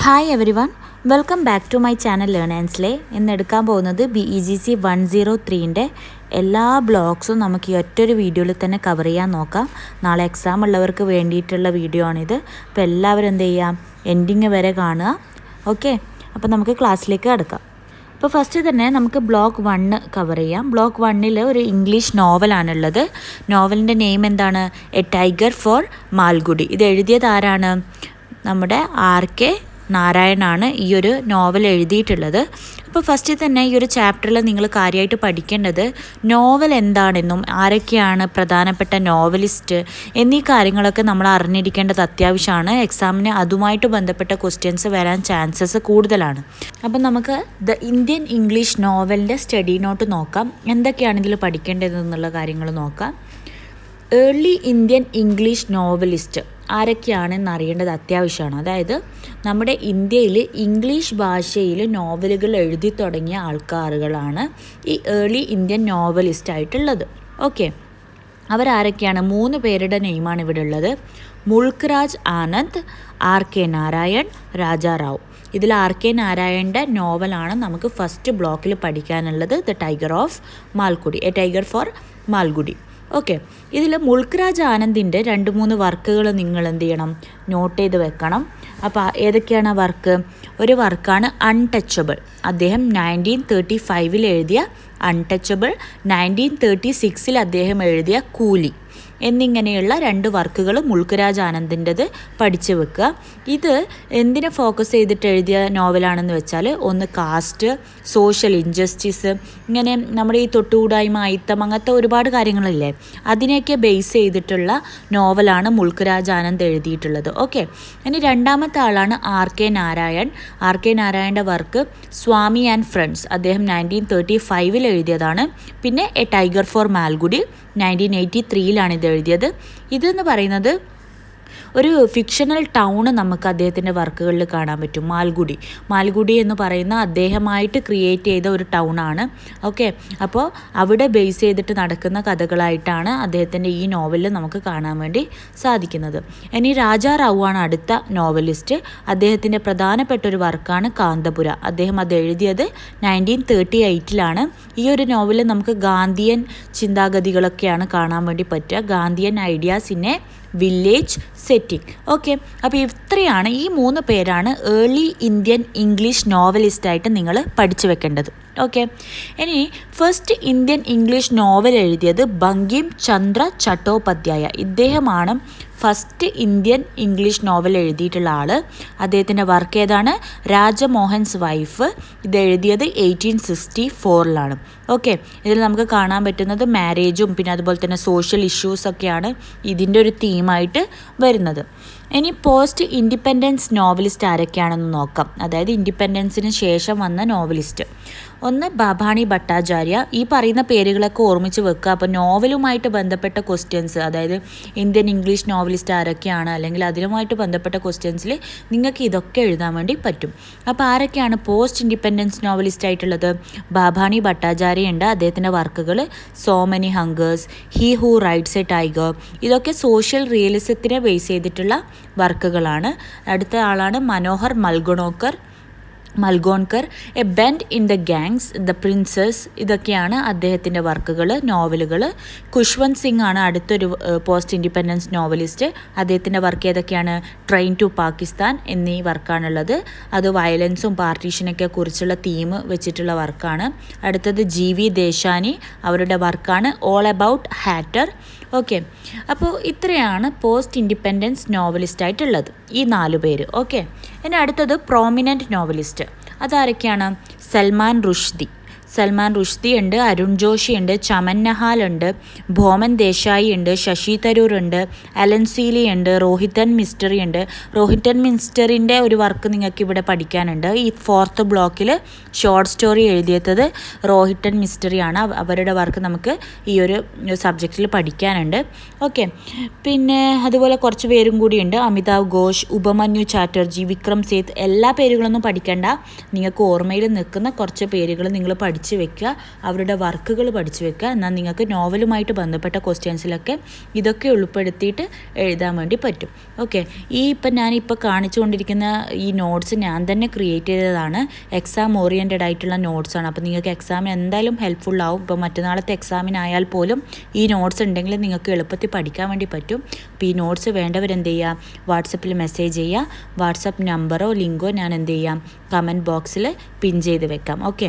Hi everyone, welcome back to my channel learn and slay. ഇന്ന് എടുക്കാൻ പോകുന്നത് BEGC 103ൻ്റെ എല്ലാ ബ്ലോഗ്സും നമുക്ക് ഈ ഒറ്റൊരു വീഡിയോയിൽ തന്നെ കവർ ചെയ്യാൻ നോക്കാം. നാളെ എക്സാം ഉള്ളവർക്ക് വേണ്ടിയിട്ടുള്ള വീഡിയോ ആണിത്. അപ്പോൾ എല്ലാവരും എന്ത് ചെയ്യാം, എൻഡിങ് വരെ കാണുക. ഓക്കെ, അപ്പോൾ നമുക്ക് ക്ലാസ്സിലേക്ക് കടക്കാം. അപ്പോൾ ഫസ്റ്റ് തന്നെ നമുക്ക് ബ്ലോക്ക് 1 കവർ ചെയ്യാം. ബ്ലോക്ക് 1 ഒരു ഇംഗ്ലീഷ് നോവലാണുള്ളത്. നോവലിൻ്റെ നെയിം എന്താണ്? A tiger for Malgudi. ഇത് എഴുതിയത് ആരാണ്? നമ്മുടെ RK നാരായണാണ് ഈ ഒരു നോവൽ എഴുതിയിട്ടുള്ളത്. അപ്പോൾ ഫസ്റ്റ് തന്നെ ഈ ഒരു ചാപ്റ്ററിൽ നിങ്ങൾ കാര്യമായിട്ട് പഠിക്കേണ്ടത് നോവൽ എന്താണെന്നും ആരൊക്കെയാണ് പ്രധാനപ്പെട്ട നോവലിസ്റ്റ് എന്നീ കാര്യങ്ങളൊക്കെ നമ്മൾ അറിഞ്ഞിരിക്കേണ്ടത് അത്യാവശ്യമാണ്. എക്സാമിന് അതുമായിട്ട് ബന്ധപ്പെട്ട ക്വസ്റ്റ്യൻസ് വരാൻ ചാൻസസ് കൂടുതലാണ്. അപ്പം നമുക്ക് ദ ഇന്ത്യൻ ഇംഗ്ലീഷ് നോവലിൻ്റെ സ്റ്റഡി നോട്ട് നോക്കാം. എന്തൊക്കെയാണ് ഇതിൽ പഠിക്കേണ്ടതെന്നുള്ള കാര്യങ്ങൾ നോക്കാം. ഏർലി ഇന്ത്യൻ ഇംഗ്ലീഷ് നോവലിസ്റ്റ് ആരൊക്കെയാണെന്ന് അറിയേണ്ടത് അത്യാവശ്യമാണ്. അതായത് നമ്മുടെ ഇന്ത്യയിൽ ഇംഗ്ലീഷ് ഭാഷയിൽ നോവലുകൾ എഴുതി തുടങ്ങിയ ആൾക്കാരുകളാണ് ഈ ഏർലി ഇന്ത്യൻ നോവലിസ്റ്റ് ആയിട്ടുള്ളത്. ഓക്കെ, അവരാരൊക്കെയാണ്? 3 പേരുടെ നെയിമാണ് ഇവിടെ ഉള്ളത്. മുൾക്ക് രാജ് ആനന്ദ്, RK നാരായൺ, രാജാ റാവു. ഇതിൽ RK നാരായണൻ്റെ നോവലാണ് നമുക്ക് ഫസ്റ്റ് ബ്ലോക്കിൽ പഠിക്കാനുള്ളത്. The tiger of Malgudi, a tiger for Malgudi. Okay, ഇതിൽ മുൾക്ക് രാജ് ആനന്ദിൻ്റെ 2-3 വർക്കുകൾ നിങ്ങൾ എന്ത് ചെയ്യണം, നോട്ട് ചെയ്ത് വെക്കണം. അപ്പോൾ ഏതൊക്കെയാണ് വർക്ക്? ഒരു വർക്കാണ് അൺടച്ചബിൾ. അദ്ദേഹം 1935 എഴുതിയ അൺടച്ചബിൾ, 1936 അദ്ദേഹം എഴുതിയ കൂലി എന്നിങ്ങനെയുള്ള 2 വർക്കുകൾ മുൾക്ക് രാജ് ആനന്ദിൻ്റെത് പഠിച്ചു വെക്കുക. ഇത് എന്തിനെ ഫോക്കസ് ചെയ്തിട്ട് എഴുതിയ നോവലാണെന്ന് വെച്ചാൽ, ഒന്ന് കാസ്റ്റ്, സോഷ്യൽ ഇൻജസ്റ്റിസ്, ഇങ്ങനെ നമ്മുടെ ഈ തൊട്ടുകൂടായ്മ, അയിത്തം, അങ്ങനത്തെ ഒരുപാട് കാര്യങ്ങളില്ലേ, അതിനെയൊക്കെ ബേസ് ചെയ്തിട്ടുള്ള നോവലാണ് മുൾക്ക് രാജ് ആനന്ദ് എഴുതിയിട്ടുള്ളത്. ഓക്കെ, ഇനി രണ്ടാമത്തെ ആളാണ് RK നാരായൺ. RK നാരായണൻ്റെ വർക്ക് സ്വാമി ആൻഡ് ഫ്രണ്ട്സ്, അദ്ദേഹം 1935 എഴുതിയതാണ്. പിന്നെ എ ടൈഗർ ഫോർ മാൽഗുഡി 1983 ഇത് എഴുതിയത്. ഇതെന്ന് പറയുന്നത് ഒരു ഫിക്ഷണൽ ടൗൺ നമുക്ക് അദ്ദേഹത്തിൻ്റെ വർക്കുകളിൽ കാണാൻ പറ്റും. മാൽഗുഡി എന്ന് പറയുന്ന അദ്ദേഹമായിട്ട് ക്രിയേറ്റ് ചെയ്ത ഒരു ടൗണാണ്. ഓക്കെ, അപ്പോൾ അവിടെ ബേസ് ചെയ്തിട്ട് നടക്കുന്ന കഥകളായിട്ടാണ് അദ്ദേഹത്തിൻ്റെ ഈ നോവലിൽ നമുക്ക് കാണാൻ വേണ്ടി സാധിക്കുന്നത്. ഇനി രാജാ റാവു ആണ് അടുത്ത നോവലിസ്റ്റ്. അദ്ദേഹത്തിൻ്റെ പ്രധാനപ്പെട്ട ഒരു വർക്കാണ് കാന്തപുര. അദ്ദേഹം അത് എഴുതിയത് 1938 ഈ ഒരു നോവലിൽ നമുക്ക് ഗാന്ധിയൻ ചിന്താഗതികളൊക്കെയാണ് കാണാൻ വേണ്ടി പറ്റുക. Gandhian ideas in A village setting. Okay, അപ്പോൾ ഇത്രയാണ്, ഈ 3 പേരാണ് ഏർലി ഇന്ത്യൻ ഇംഗ്ലീഷ് നോവലിസ്റ്റായിട്ട് നിങ്ങൾ പഠിച്ചു വെക്കേണ്ടത്. ഓക്കെ, ഇനി ഫസ്റ്റ് ഇന്ത്യൻ ഇംഗ്ലീഷ് നോവൽ എഴുതിയത് ബങ്കിം ചന്ദ്ര ചട്ടോപാധ്യായ. ഇദ്ദേഹമാണ് ഫസ്റ്റ് ഇന്ത്യൻ ഇംഗ്ലീഷ് നോവൽ എഴുതിയിട്ടുള്ള ആൾ. അദ്ദേഹത്തിൻ്റെ വർക്ക് ഏതാണ്? രാജമോഹൻസ് വൈഫ്. ഇത് എഴുതിയത് 1864 ഓക്കെ, ഇതിൽ നമുക്ക് കാണാൻ പറ്റുന്നത് മാരേജും പിന്നെ അതുപോലെ തന്നെ സോഷ്യൽ ഇഷ്യൂസൊക്കെയാണ് ഇതിൻ്റെ ഒരു തീമായിട്ട് വരുന്നത്. ഇനി പോസ്റ്റ് ഇൻഡിപെൻഡൻസ് നോവലിസ്റ്റ് ആരൊക്കെയാണെന്ന് നോക്കാം. അതായത് ഇൻഡിപെൻഡൻസിന് ശേഷം വന്ന നോവലിസ്റ്റ്. ഒന്ന് ബാബാണി ഭട്ടാചാര്യ. ഈ പറയുന്ന പേരുകളൊക്കെ ഓർമ്മിച്ച് വെക്കുക. അപ്പോൾ നോവലുമായിട്ട് ബന്ധപ്പെട്ട ക്വസ്റ്റ്യൻസ്, അതായത് ഇന്ത്യൻ ഇംഗ്ലീഷ് നോവലിസ്റ്റ് ആരൊക്കെയാണ്, അല്ലെങ്കിൽ അതിനുമായിട്ട് ബന്ധപ്പെട്ട ക്വസ്റ്റ്യൻസിൽ നിങ്ങൾക്ക് ഇതൊക്കെ എഴുതാൻ വേണ്ടി പറ്റും. അപ്പോൾ ആരൊക്കെയാണ് പോസ്റ്റ് ഇൻഡിപെൻഡൻസ് നോവലിസ്റ്റ് ആയിട്ടുള്ളത്? ബാബാണി ഭട്ടാചാര്യ ഉണ്ട്. അദ്ദേഹത്തിൻ്റെ വർക്കുകൾ so many hungers, he who rides a tiger, ഇതൊക്കെ സോഷ്യൽ റിയലിസത്തിനെ ബേസ് ചെയ്തിട്ടുള്ള വർക്കുകളാണ്. അടുത്ത ആളാണ് Manohar Malgonkar, a bend in the Ganges, the princes, ഇതൊക്കെയാണ് അദ്ദേഹത്തിൻ്റെ വർക്കുകൾ, നോവലുകൾ. ഖുഷ്വന്ത് സിംഗ് ആണ് അടുത്തൊരു പോസ്റ്റ് ഇൻഡിപെൻഡൻസ് നോവലിസ്റ്റ്. അദ്ദേഹത്തിൻ്റെ വർക്ക് ഏതൊക്കെയാണ്? ട്രെയിൻ ടു പാകിസ്ഥാൻ എന്നീ വർക്കാണുള്ളത്. അത് വയലൻസും പാർട്ടീഷനൊക്കെ കുറിച്ചുള്ള തീം വെച്ചിട്ടുള്ള വർക്കാണ്. അടുത്തത് GV ദേശാനി, അവരുടെ വർക്കാണ് ഓൾ അബൌട്ട് ഹാറ്റർ. ഓക്കെ, അപ്പോൾ ഇത്രയാണ് പോസ്റ്റ് ഇൻഡിപെൻഡൻസ് നോവലിസ്റ്റായിട്ടുള്ളത്, ഈ 4 പേര്. ഓക്കെ, ഇനി അടുത്തത് പ്രോമിനൻറ്റ് നോവലിസ്റ്റ്. അതാരൊക്കെയാണ്? സൽമാൻ റുഷ്ദി ഉണ്ട്, അരുൺ ജോഷി ഉണ്ട്, ചമൻ നഹാൽ ഉണ്ട്, ഭോമൻ ദേശായി ഉണ്ട്, ശശി തരൂർ ഉണ്ട്, അലൻ സീലി ഉണ്ട്, റോഹിതൻ മിസ്റ്ററിൻ്റെ ഒരു വർക്ക് നിങ്ങൾക്ക് ഇവിടെ പഠിക്കാനുണ്ട്. ഈ 4th ബ്ലോക്കിൽ ഷോർട്ട് സ്റ്റോറി എഴുതിയത് റോഹിതൻ മിസ്റ്ററിയാണ്. അവരുടെ വർക്ക് നമുക്ക് ഈ ഒരു സബ്ജക്റ്റിൽ പഠിക്കാനുണ്ട്. ഓക്കെ, പിന്നെ അതുപോലെ കുറച്ച് പേരും കൂടിയുണ്ട്. അമിതാവ് ഘോഷ്, ഉപമന്യു ചാറ്റർജി, വിക്രം സേത്ത്. എല്ലാ പേരുകളൊന്നും പഠിക്കേണ്ട, നിങ്ങൾക്ക് ഓർമ്മയിൽ നിൽക്കുന്ന കുറച്ച് പേരുകൾ നിങ്ങൾ പഠിച്ചു പഠിച്ചു വെക്കുക, അവരുടെ വർക്കുകൾ പഠിച്ചു വെക്കുക. എന്നാൽ നിങ്ങൾക്ക് നോവലുമായിട്ട് ബന്ധപ്പെട്ട ക്വസ്റ്റ്യൻസിലൊക്കെ ഇതൊക്കെ ഉൾപ്പെടുത്തിയിട്ട് എഴുതാൻ വേണ്ടി പറ്റും. ഓക്കെ, ഞാനിപ്പോൾ കാണിച്ചുകൊണ്ടിരിക്കുന്ന ഈ നോട്ട്സ് ഞാൻ തന്നെ ക്രിയേറ്റ് ചെയ്തതാണ്. എക്സാം ഓറിയൻറ്റഡ് ആയിട്ടുള്ള നോട്ട്സാണ്. അപ്പോൾ നിങ്ങൾക്ക് എക്സാമിന് എന്തായാലും ഹെൽപ്ഫുള്ളാവും. ഇപ്പോൾ മറ്റന്നാളത്തെ എക്സാമിനായാൽ പോലും ഈ നോട്ട്സ് ഉണ്ടെങ്കിൽ നിങ്ങൾക്ക് എളുപ്പത്തിൽ പഠിക്കാൻ വേണ്ടി പറ്റും. അപ്പോൾ ഈ നോട്ട്സ് വേണ്ടവരെന്ത് ചെയ്യുക, വാട്സപ്പിൽ മെസ്സേജ് ചെയ്യുക. വാട്സപ്പ് നമ്പറോ ലിങ്കോ ഞാൻ എന്ത് ചെയ്യാം, കമൻറ്റ് ബോക്സിൽ പിൻ ചെയ്ത് വെക്കാം. ഓക്കെ,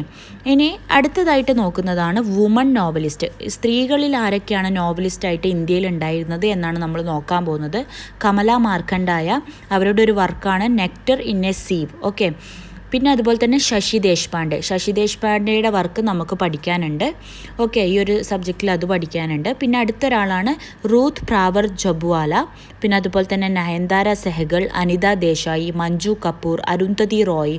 ഇനി അടുത്തതായിട്ട് നോക്കുന്നതാണ് വുമൺ നോവലിസ്റ്റ്. സ്ത്രീകളിൽ ആരൊക്കെയാണ് നോവലിസ്റ്റായിട്ട് ഇന്ത്യയിൽ ഉണ്ടായിരുന്നത് എന്നാണ് നമ്മൾ നോക്കാൻ പോകുന്നത്. കമല മാർക്കണ്ടായ, അവരുടെ ഒരു വർക്കാണ് nectar in A sieve. Okay, പിന്നെ അതുപോലെ തന്നെ ശശി ദേശ്പാണ്ഡെയുടെ വർക്ക് നമുക്ക് പഠിക്കാനുണ്ട്. ഓക്കെ, ഈ ഒരു സബ്ജക്റ്റിൽ അത് പഠിക്കാനുണ്ട്. പിന്നെ അടുത്തൊരാളാണ് റൂത്ത് പ്രാവർ ജബ്വാല. പിന്നെ അതുപോലെ തന്നെ നയൻതാര സെഹഗൾ, അനിത ദേശായി, മഞ്ജു കപൂർ, അരുന്ധതി റോയ്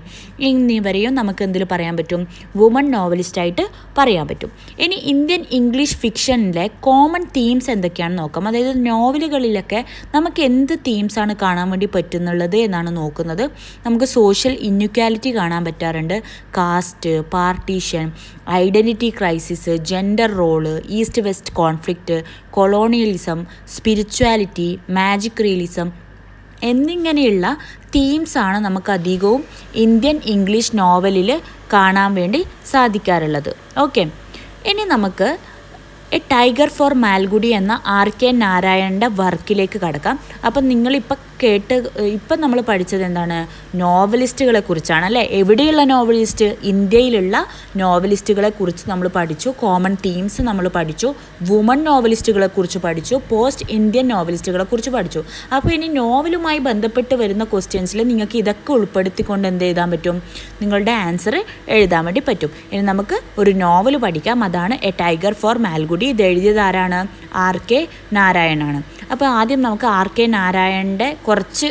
എന്നിവരെയും നമുക്ക് എന്തിൽ പറയാൻ പറ്റും, വുമൺ നോവലിസ്റ്റായിട്ട് പറയാൻ പറ്റും. ഇനി ഇന്ത്യൻ ഇംഗ്ലീഷ് ഫിക്ഷനിലെ കോമൺ തീംസ് എന്തൊക്കെയാണെന്ന് നോക്കാം. അതായത് നോവലുകളിലൊക്കെ നമുക്ക് എന്ത് തീംസാണ് കാണാൻ വേണ്ടി പറ്റുന്നുള്ളത് എന്നാണ് നോക്കുന്നത്. നമുക്ക് സോഷ്യൽ ഇൻഇക്വാലിറ്റി കാണാൻ പറ്റാറുണ്ട്. Caste, partition, identity crisis, gender role, east west conflict, colonialism, spirituality, magic realism എന്നിങ്ങനെയുള്ള തീംസാണ് നമുക്ക് അധികവും ഇന്ത്യൻ ഇംഗ്ലീഷ് നോവലിൽ കാണാൻ വേണ്ടി സാധിക്കാറുള്ളത്. ഓക്കെ, ഇനി നമുക്ക് എ ടൈഗർ ഫോർ മാൽഗുഡി എന്ന R.K. നാരായണൻ്റെ വർക്കിലേക്ക് കടക്കാം. അപ്പം നിങ്ങളിപ്പോൾ ഇപ്പം നമ്മൾ പഠിച്ചത് എന്താണ്, നോവലിസ്റ്റുകളെ കുറിച്ചാണ് അല്ലേ. എവിടെയുള്ള നോവലിസ്റ്റ്, ഇന്ത്യയിലുള്ള നോവലിസ്റ്റുകളെ കുറിച്ച് നമ്മൾ പഠിച്ചു. കോമൺ തീംസ് നമ്മൾ പഠിച്ചു. വുമൺ നോവലിസ്റ്റുകളെ കുറിച്ച് പഠിച്ചു. പോസ്റ്റ് ഇന്ത്യൻ നോവലിസ്റ്റുകളെ കുറിച്ച് പഠിച്ചു. അപ്പോൾ ഇനി നോവലുമായി ബന്ധപ്പെട്ട് വരുന്ന ക്വസ്റ്റ്യൻസിൽ നിങ്ങൾക്ക് ഇതൊക്കെ ഉൾപ്പെടുത്തിക്കൊണ്ട് എന്ത് എഴുതാൻ പറ്റും, നിങ്ങളുടെ ആൻസർ എഴുതാൻ വേണ്ടി പറ്റും. ഇനി നമുക്ക് ഒരു നോവൽ പഠിക്കാം. അതാണ് എ ടൈഗർ ഫോർ മാൽഗുഡി. ഇത് എഴുതിയത് ആരാണ്, R.K. നാരായണാണ്. അപ്പോൾ ആദ്യം നമുക്ക് R.K. നാരായണൻ്റെ കുറച്ച്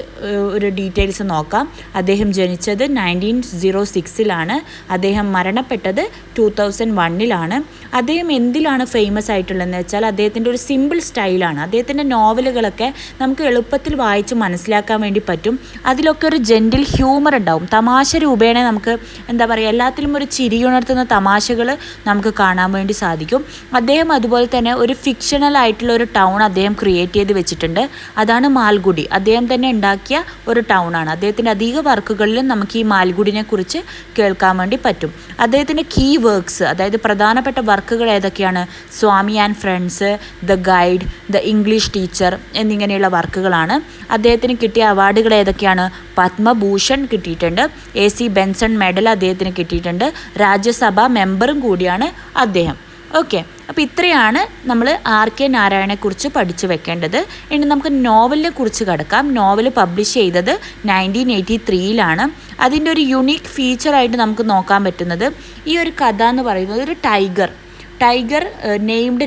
ഒരു ഡീറ്റെയിൽസ് നോക്കാം. അദ്ദേഹം ജനിച്ചത് 1906 അദ്ദേഹം മരണപ്പെട്ടത് 2001 അദ്ദേഹം എന്തിലാണ് ഫേമസ് ആയിട്ടുള്ളതെന്ന് വെച്ചാൽ അദ്ദേഹത്തിൻ്റെ ഒരു സിമ്പിൾ സ്റ്റൈലാണ്. അദ്ദേഹത്തിൻ്റെ നോവലുകളൊക്കെ നമുക്ക് എളുപ്പത്തിൽ വായിച്ച് മനസ്സിലാക്കാൻ വേണ്ടി പറ്റും. അതിലൊക്കെ ഒരു ജെൻറ്റിൽ ഹ്യൂമർ ഉണ്ടാവും. തമാശ രൂപേണ നമുക്ക് എന്താ പറയുക, എല്ലാത്തിലും ഒരു ചിരിയുണർത്തുന്ന തമാശകൾ നമുക്ക് കാണാൻ വേണ്ടി സാധിക്കും. അദ്ദേഹം അതുപോലെ തന്നെ ഒരു ഫിക്ഷണൽ ആയിട്ടുള്ള ഒരു ടൗൺ അദ്ദേഹം ക്രിയേറ്റ് ചെയ്ത് വെച്ചിട്ടുണ്ട്. അതാണ് മാൽഗുഡി. അദ്ദേഹം തന്നെ ഉണ്ടാക്കിയ ഒരു ടൗണാണ്. അദ്ദേഹത്തിൻ്റെ അധിക വർക്കുകളിലും നമുക്ക് ഈ മാൽഗുഡിനെ കുറിച്ച് കേൾക്കാൻ വേണ്ടി പറ്റും. അദ്ദേഹത്തിൻ്റെ കീ വർക്ക്സ്, അതായത് പ്രധാനപ്പെട്ട വർക്കുകൾ ഏതൊക്കെയാണ്, Swami and friends, the guide, the English teacher എന്നിങ്ങനെയുള്ള വർക്കുകളാണ്. അദ്ദേഹത്തിന് കിട്ടിയ അവാർഡുകൾ ഏതൊക്കെയാണ്, പത്മഭൂഷൺ കിട്ടിയിട്ടുണ്ട്, AC ബെൻസൺ മെഡൽ അദ്ദേഹത്തിന് കിട്ടിയിട്ടുണ്ട്, രാജ്യസഭ മെമ്പറും കൂടിയാണ് അദ്ദേഹം. ഓക്കെ, അപ്പോൾ ഇത്രയാണ് നമ്മൾ R.K. നാരായണനെക്കുറിച്ച് പഠിച്ചു വെക്കേണ്ടത്. ഇനി നമുക്ക് നോവലിനെ കുറിച്ച് കിടക്കാം. നോവൽ പബ്ലിഷ് ചെയ്തത് 1983 അതിൻ്റെ ഒരു യുണീക്ക് ഫീച്ചറായിട്ട് നമുക്ക് നോക്കാൻ പറ്റുന്നത്, ഈ ഒരു കഥ എന്ന് പറയുന്നത് ഒരു ടൈഗർ നെയ്മഡ്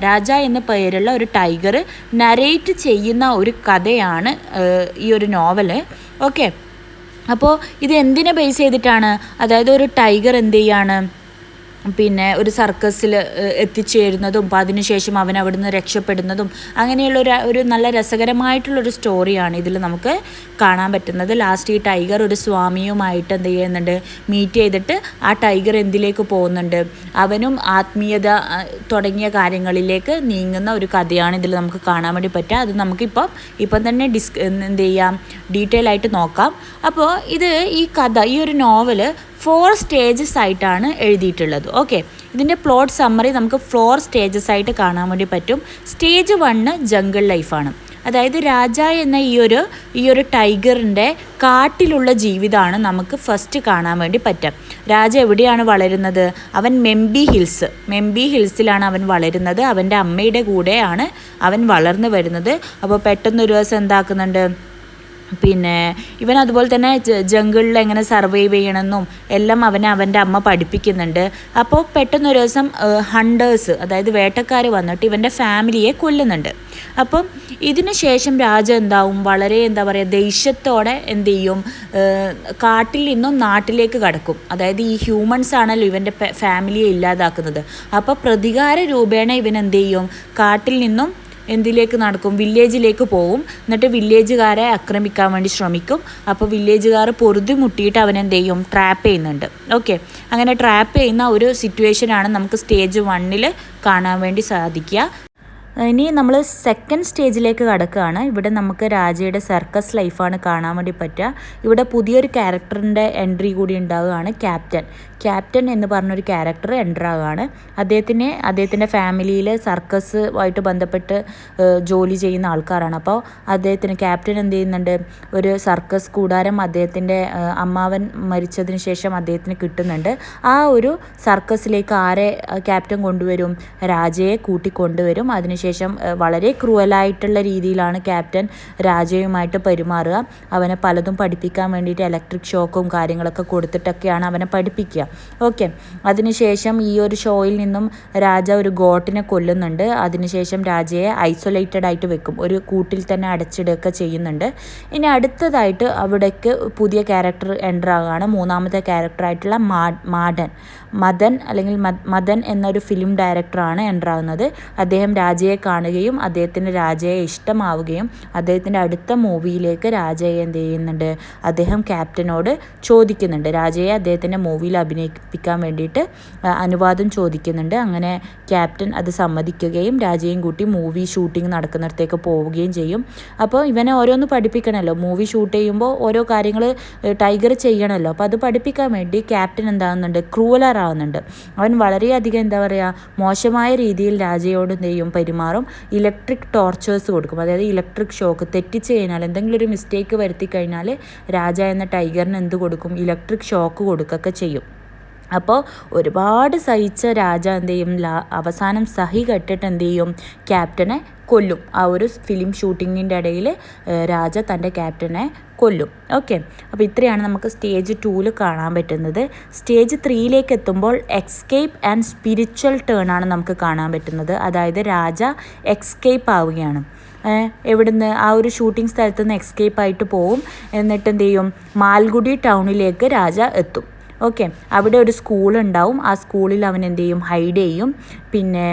രാജ എന്ന പേരുള്ള ഒരു ടൈഗർ നരേറ്റ് ചെയ്യുന്ന ഒരു കഥയാണ് ഈ ഒരു നോവൽ. ഓക്കെ, അപ്പോൾ ഇത് എന്തിനെ ബേസ് ചെയ്തിട്ടാണ്, അതായത് ഒരു ടൈഗർ എന്ത് ചെയ്യാണ്, പിന്നെ ഒരു സർക്കസിൽ എത്തിച്ചേരുന്നതും അപ്പോൾ അതിനുശേഷം അവൻ അവിടുന്ന് രക്ഷപ്പെടുന്നതും അങ്ങനെയുള്ള ഒരു നല്ല രസകരമായിട്ടുള്ളൊരു സ്റ്റോറിയാണ് ഇതിൽ നമുക്ക് കാണാൻ പറ്റുന്നത്. ലാസ്റ്റ് ഈ ടൈഗർ ഒരു സ്വാമിയുമായിട്ട് എന്ത് ചെയ്യുന്നുണ്ട്, മീറ്റ് ചെയ്തിട്ട് ആ ടൈഗർ എന്തിലേക്ക് പോകുന്നുണ്ട്, അവനും ആത്മീയത തുടങ്ങിയ കാര്യങ്ങളിലേക്ക് നീങ്ങുന്ന ഒരു കഥയാണ് ഇതിൽ നമുക്ക് കാണാൻ വേണ്ടി പറ്റുക. അത് നമുക്കിപ്പം തന്നെ എന്ത് ചെയ്യാം, ഡീറ്റെയിൽ ആയിട്ട് നോക്കാം. അപ്പോൾ ഈ ഒരു നോവൽ 4 സ്റ്റേജസ് ആയിട്ടാണ് എഴുതിയിട്ടുള്ളത്. ഓക്കെ, ഇതിൻ്റെ പ്ലോട്ട് സമ്മറി നമുക്ക് 4 സ്റ്റേജസ് ആയിട്ട് കാണാൻ വേണ്ടി പറ്റും. സ്റ്റേജ് 1 ജംഗിൾ ലൈഫാണ്. അതായത് രാജ എന്ന ഈ ഒരു ടൈഗറിൻ്റെ കാട്ടിലുള്ള ജീവിതമാണ് നമുക്ക് ഫസ്റ്റ് കാണാൻ വേണ്ടി പറ്റുക. രാജ എവിടെയാണ് വളരുന്നത്, അവൻ മെമ്പി ഹിൽസിലാണ് അവൻ വളരുന്നത്. അവൻ്റെ അമ്മയുടെ കൂടെയാണ് അവൻ വളർന്നു വരുന്നത്. അപ്പോൾ പെട്ടെന്നൊരു ദിവസം എന്താക്കുന്നുണ്ട്, പിന്നെ ഇവൻ അതുപോലെ തന്നെ ജംഗിളിൽ എങ്ങനെ സർവൈവ് ചെയ്യണമെന്നും എല്ലാം അവൻ്റെ അമ്മ പഠിപ്പിക്കുന്നുണ്ട്. അപ്പോൾ പെട്ടെന്നൊരു ദിവസം ഹണ്ടേഴ്സ്, അതായത് വേട്ടക്കാർ വന്നിട്ട് ഇവൻ്റെ ഫാമിലിയെ കൊല്ലുന്നുണ്ട്. അപ്പം ഇതിന് ശേഷം രാജ വളരെ ദേഷ്യത്തോടെ എന്ത് ചെയ്യും, കാട്ടിൽ നിന്നും നാട്ടിലേക്ക് കടക്കും. അതായത് ഈ ഹ്യൂമൻസ് ആണല്ലോ ഇവൻ്റെ ഫാമിലിയെ ഇല്ലാതാക്കുന്നത്. അപ്പോൾ പ്രതികാര രൂപേണ ഇവൻ എന്ത് ചെയ്യും, കാട്ടിൽ നിന്നും എന്തിലേക്ക് നടക്കും, വില്ലേജിലേക്ക് പോവും. എന്നിട്ട് വില്ലേജുകാരെ ആക്രമിക്കാൻ വേണ്ടി ശ്രമിക്കും. അപ്പോൾ വില്ലേജുകാർ പൊറുതി മുട്ടിയിട്ട് അവനെന്ത് ചെയ്യും, ട്രാപ്പ് ചെയ്യുന്നുണ്ട്. ഓക്കെ, അങ്ങനെ ട്രാപ്പ് ചെയ്യുന്ന ഒരു സിറ്റുവേഷനാണ് നമുക്ക് സ്റ്റേജ് 1 കാണാൻ വേണ്ടി സാധിക്കുക. ഇനി നമ്മൾ സെക്കൻഡ് സ്റ്റേജിലേക്ക് കടക്കുകയാണ്. ഇവിടെ നമുക്ക് രാജയുടെ സർക്കസ് ലൈഫാണ് കാണാൻ വേണ്ടി പറ്റുക. ഇവിടെ പുതിയൊരു ക്യാരക്ടറിൻ്റെ എൻട്രി കൂടി ഉണ്ടാവുകയാണ്. ക്യാപ്റ്റൻ എന്ന് പറഞ്ഞൊരു ക്യാരക്ടർ എൻ്റർ ആവുകയാണ്. അദ്ദേഹത്തിൻ്റെ ഫാമിലിയിൽ സർക്കസുമായിട്ട് ബന്ധപ്പെട്ട് ജോലി ചെയ്യുന്ന ആൾക്കാരാണ്. അപ്പോൾ ക്യാപ്റ്റൻ എന്ത് ചെയ്യുന്നുണ്ട്, ഒരു സർക്കസ് കൂടാരം അദ്ദേഹത്തിൻ്റെ അമ്മാവൻ മരിച്ചതിന് ശേഷം അദ്ദേഹത്തിന് കിട്ടുന്നുണ്ട്. ആ ഒരു സർക്കസിലേക്ക് ആരെ ക്യാപ്റ്റൻ കൊണ്ടുവരും, രാജയെ കൂട്ടിക്കൊണ്ടുവരും. അതിനുശേഷം വളരെ ക്രൂവലായിട്ടുള്ള രീതിയിലാണ് ക്യാപ്റ്റൻ രാജയുമായിട്ട് പെരുമാറുക. അവനെ പലതും പഠിപ്പിക്കാൻ വേണ്ടിയിട്ട് ഇലക്ട്രിക് ഷോക്കും കാര്യങ്ങളൊക്കെ കൊടുത്തിട്ടൊക്കെയാണ് അവനെ പഠിപ്പിക്കുക. ഓക്കെ, അതിനുശേഷം ഈ ഒരു ഷോയിൽ നിന്നും രാജ ഒരു ഗോട്ടിനെ കൊല്ലുന്നുണ്ട്. അതിനുശേഷം രാജയെ ഐസൊലേറ്റഡ് ആയിട്ട് വെക്കും, ഒരു കൂട്ടിൽ തന്നെ അടച്ചിടുകയൊക്കെ ചെയ്യുന്നുണ്ട്. ഇനി അടുത്തതായിട്ട് അവിടേക്ക് പുതിയ ക്യാരക്ടർ എൻ്റർ ആവുകയാണ്. മൂന്നാമത്തെ ക്യാരക്ടറായിട്ടുള്ള മദൻ എന്നൊരു ഫിലിം ഡയറക്ടറാണ് എൻ്റർ ആവുന്നത്. അദ്ദേഹം രാജയെ കാണുകയും അദ്ദേഹത്തിന് രാജയെ ഇഷ്ടമാവുകയും അദ്ദേഹത്തിൻ്റെ അടുത്ത മൂവിയിലേക്ക് രാജയെ എന്ത് ചെയ്യുന്നുണ്ട്, അദ്ദേഹം ക്യാപ്റ്റനോട് ചോദിക്കുന്നുണ്ട്. രാജയെ അദ്ദേഹത്തിൻ്റെ മൂവിയിൽ അഭിനയിപ്പിക്കാൻ വേണ്ടിയിട്ട് അനുവാദം ചോദിക്കുന്നുണ്ട്. അങ്ങനെ ക്യാപ്റ്റൻ അത് സമ്മതിക്കുകയും രാജയും കൂട്ടി മൂവി ഷൂട്ടിംഗ് നടക്കുന്നിടത്തേക്ക് പോവുകയും ചെയ്യും. അപ്പോൾ ഇവനെ ഓരോന്ന് പഠിപ്പിക്കണമല്ലോ, മൂവി ഷൂട്ട് ചെയ്യുമ്പോൾ ഓരോ കാര്യങ്ങൾ ടൈഗർ ചെയ്യണമല്ലോ. അപ്പോൾ അത് പഠിപ്പിക്കാൻ വേണ്ടി ക്യാപ്റ്റൻ എന്താകുന്നുണ്ട്, ക്രൂവലറാവുന്നുണ്ട്. അവൻ വളരെയധികം എന്താ പറയുക, മോശമായ രീതിയിൽ രാജയോട് എന്ത് ചെയ്യും, പെരുമാറും. ഇലക്ട്രിക് ടോർച്ചേഴ്സ് കൊടുക്കും, അതായത് ഇലക്ട്രിക് ഷോക്ക്. തെറ്റിച്ച് കഴിഞ്ഞാൽ, എന്തെങ്കിലും ഒരു മിസ്റ്റേക്ക് വരുത്തി കഴിഞ്ഞാൽ രാജ എന്ന ടൈഗറിന് എന്ത് കൊടുക്കും, ഇലക്ട്രിക് ഷോക്ക് കൊടുക്കുകയൊക്കെ ചെയ്യും. അപ്പോൾ ഒരുപാട് സഹിച്ച രാജ എന്ത് ചെയ്യും, അവസാനം സഹി കെട്ടിട്ട് എന്ത് ചെയ്യും, ക്യാപ്റ്റനെ കൊല്ലും. ആ ഒരു ഫിലിം ഷൂട്ടിങ്ങിൻ്റെ ഇടയിൽ രാജ തൻ്റെ ക്യാപ്റ്റനെ കൊല്ലും. ഓക്കെ, അപ്പോൾ ഇത്രയാണ് നമുക്ക് സ്റ്റേജ് 2 കാണാൻ പറ്റുന്നത്. സ്റ്റേജ് 3 എത്തുമ്പോൾ എക്സ്കേപ്പ് ആൻഡ് സ്പിരിച്വൽ ടേൺ ആണ് നമുക്ക് കാണാൻ പറ്റുന്നത്. അതായത് രാജ എക്സ്കേപ്പ് ആവുകയാണ്. എവിടുന്ന്, ആ ഒരു ഷൂട്ടിംഗ് സ്ഥലത്ത് നിന്ന് എക്സ്കേപ്പ് ആയിട്ട് പോവും. എന്നിട്ട് എന്ത് ചെയ്യും, മാൽഗുഡി ടൗണിലേക്ക് രാജ എത്തും. ഓക്കെ, അവിടെ ഒരു സ്കൂളുണ്ടാവും. ആ സ്കൂളിൽ അവൻ എന്ത് ചെയ്യും, ഹൈഡ് ചെയ്യും. പിന്നെ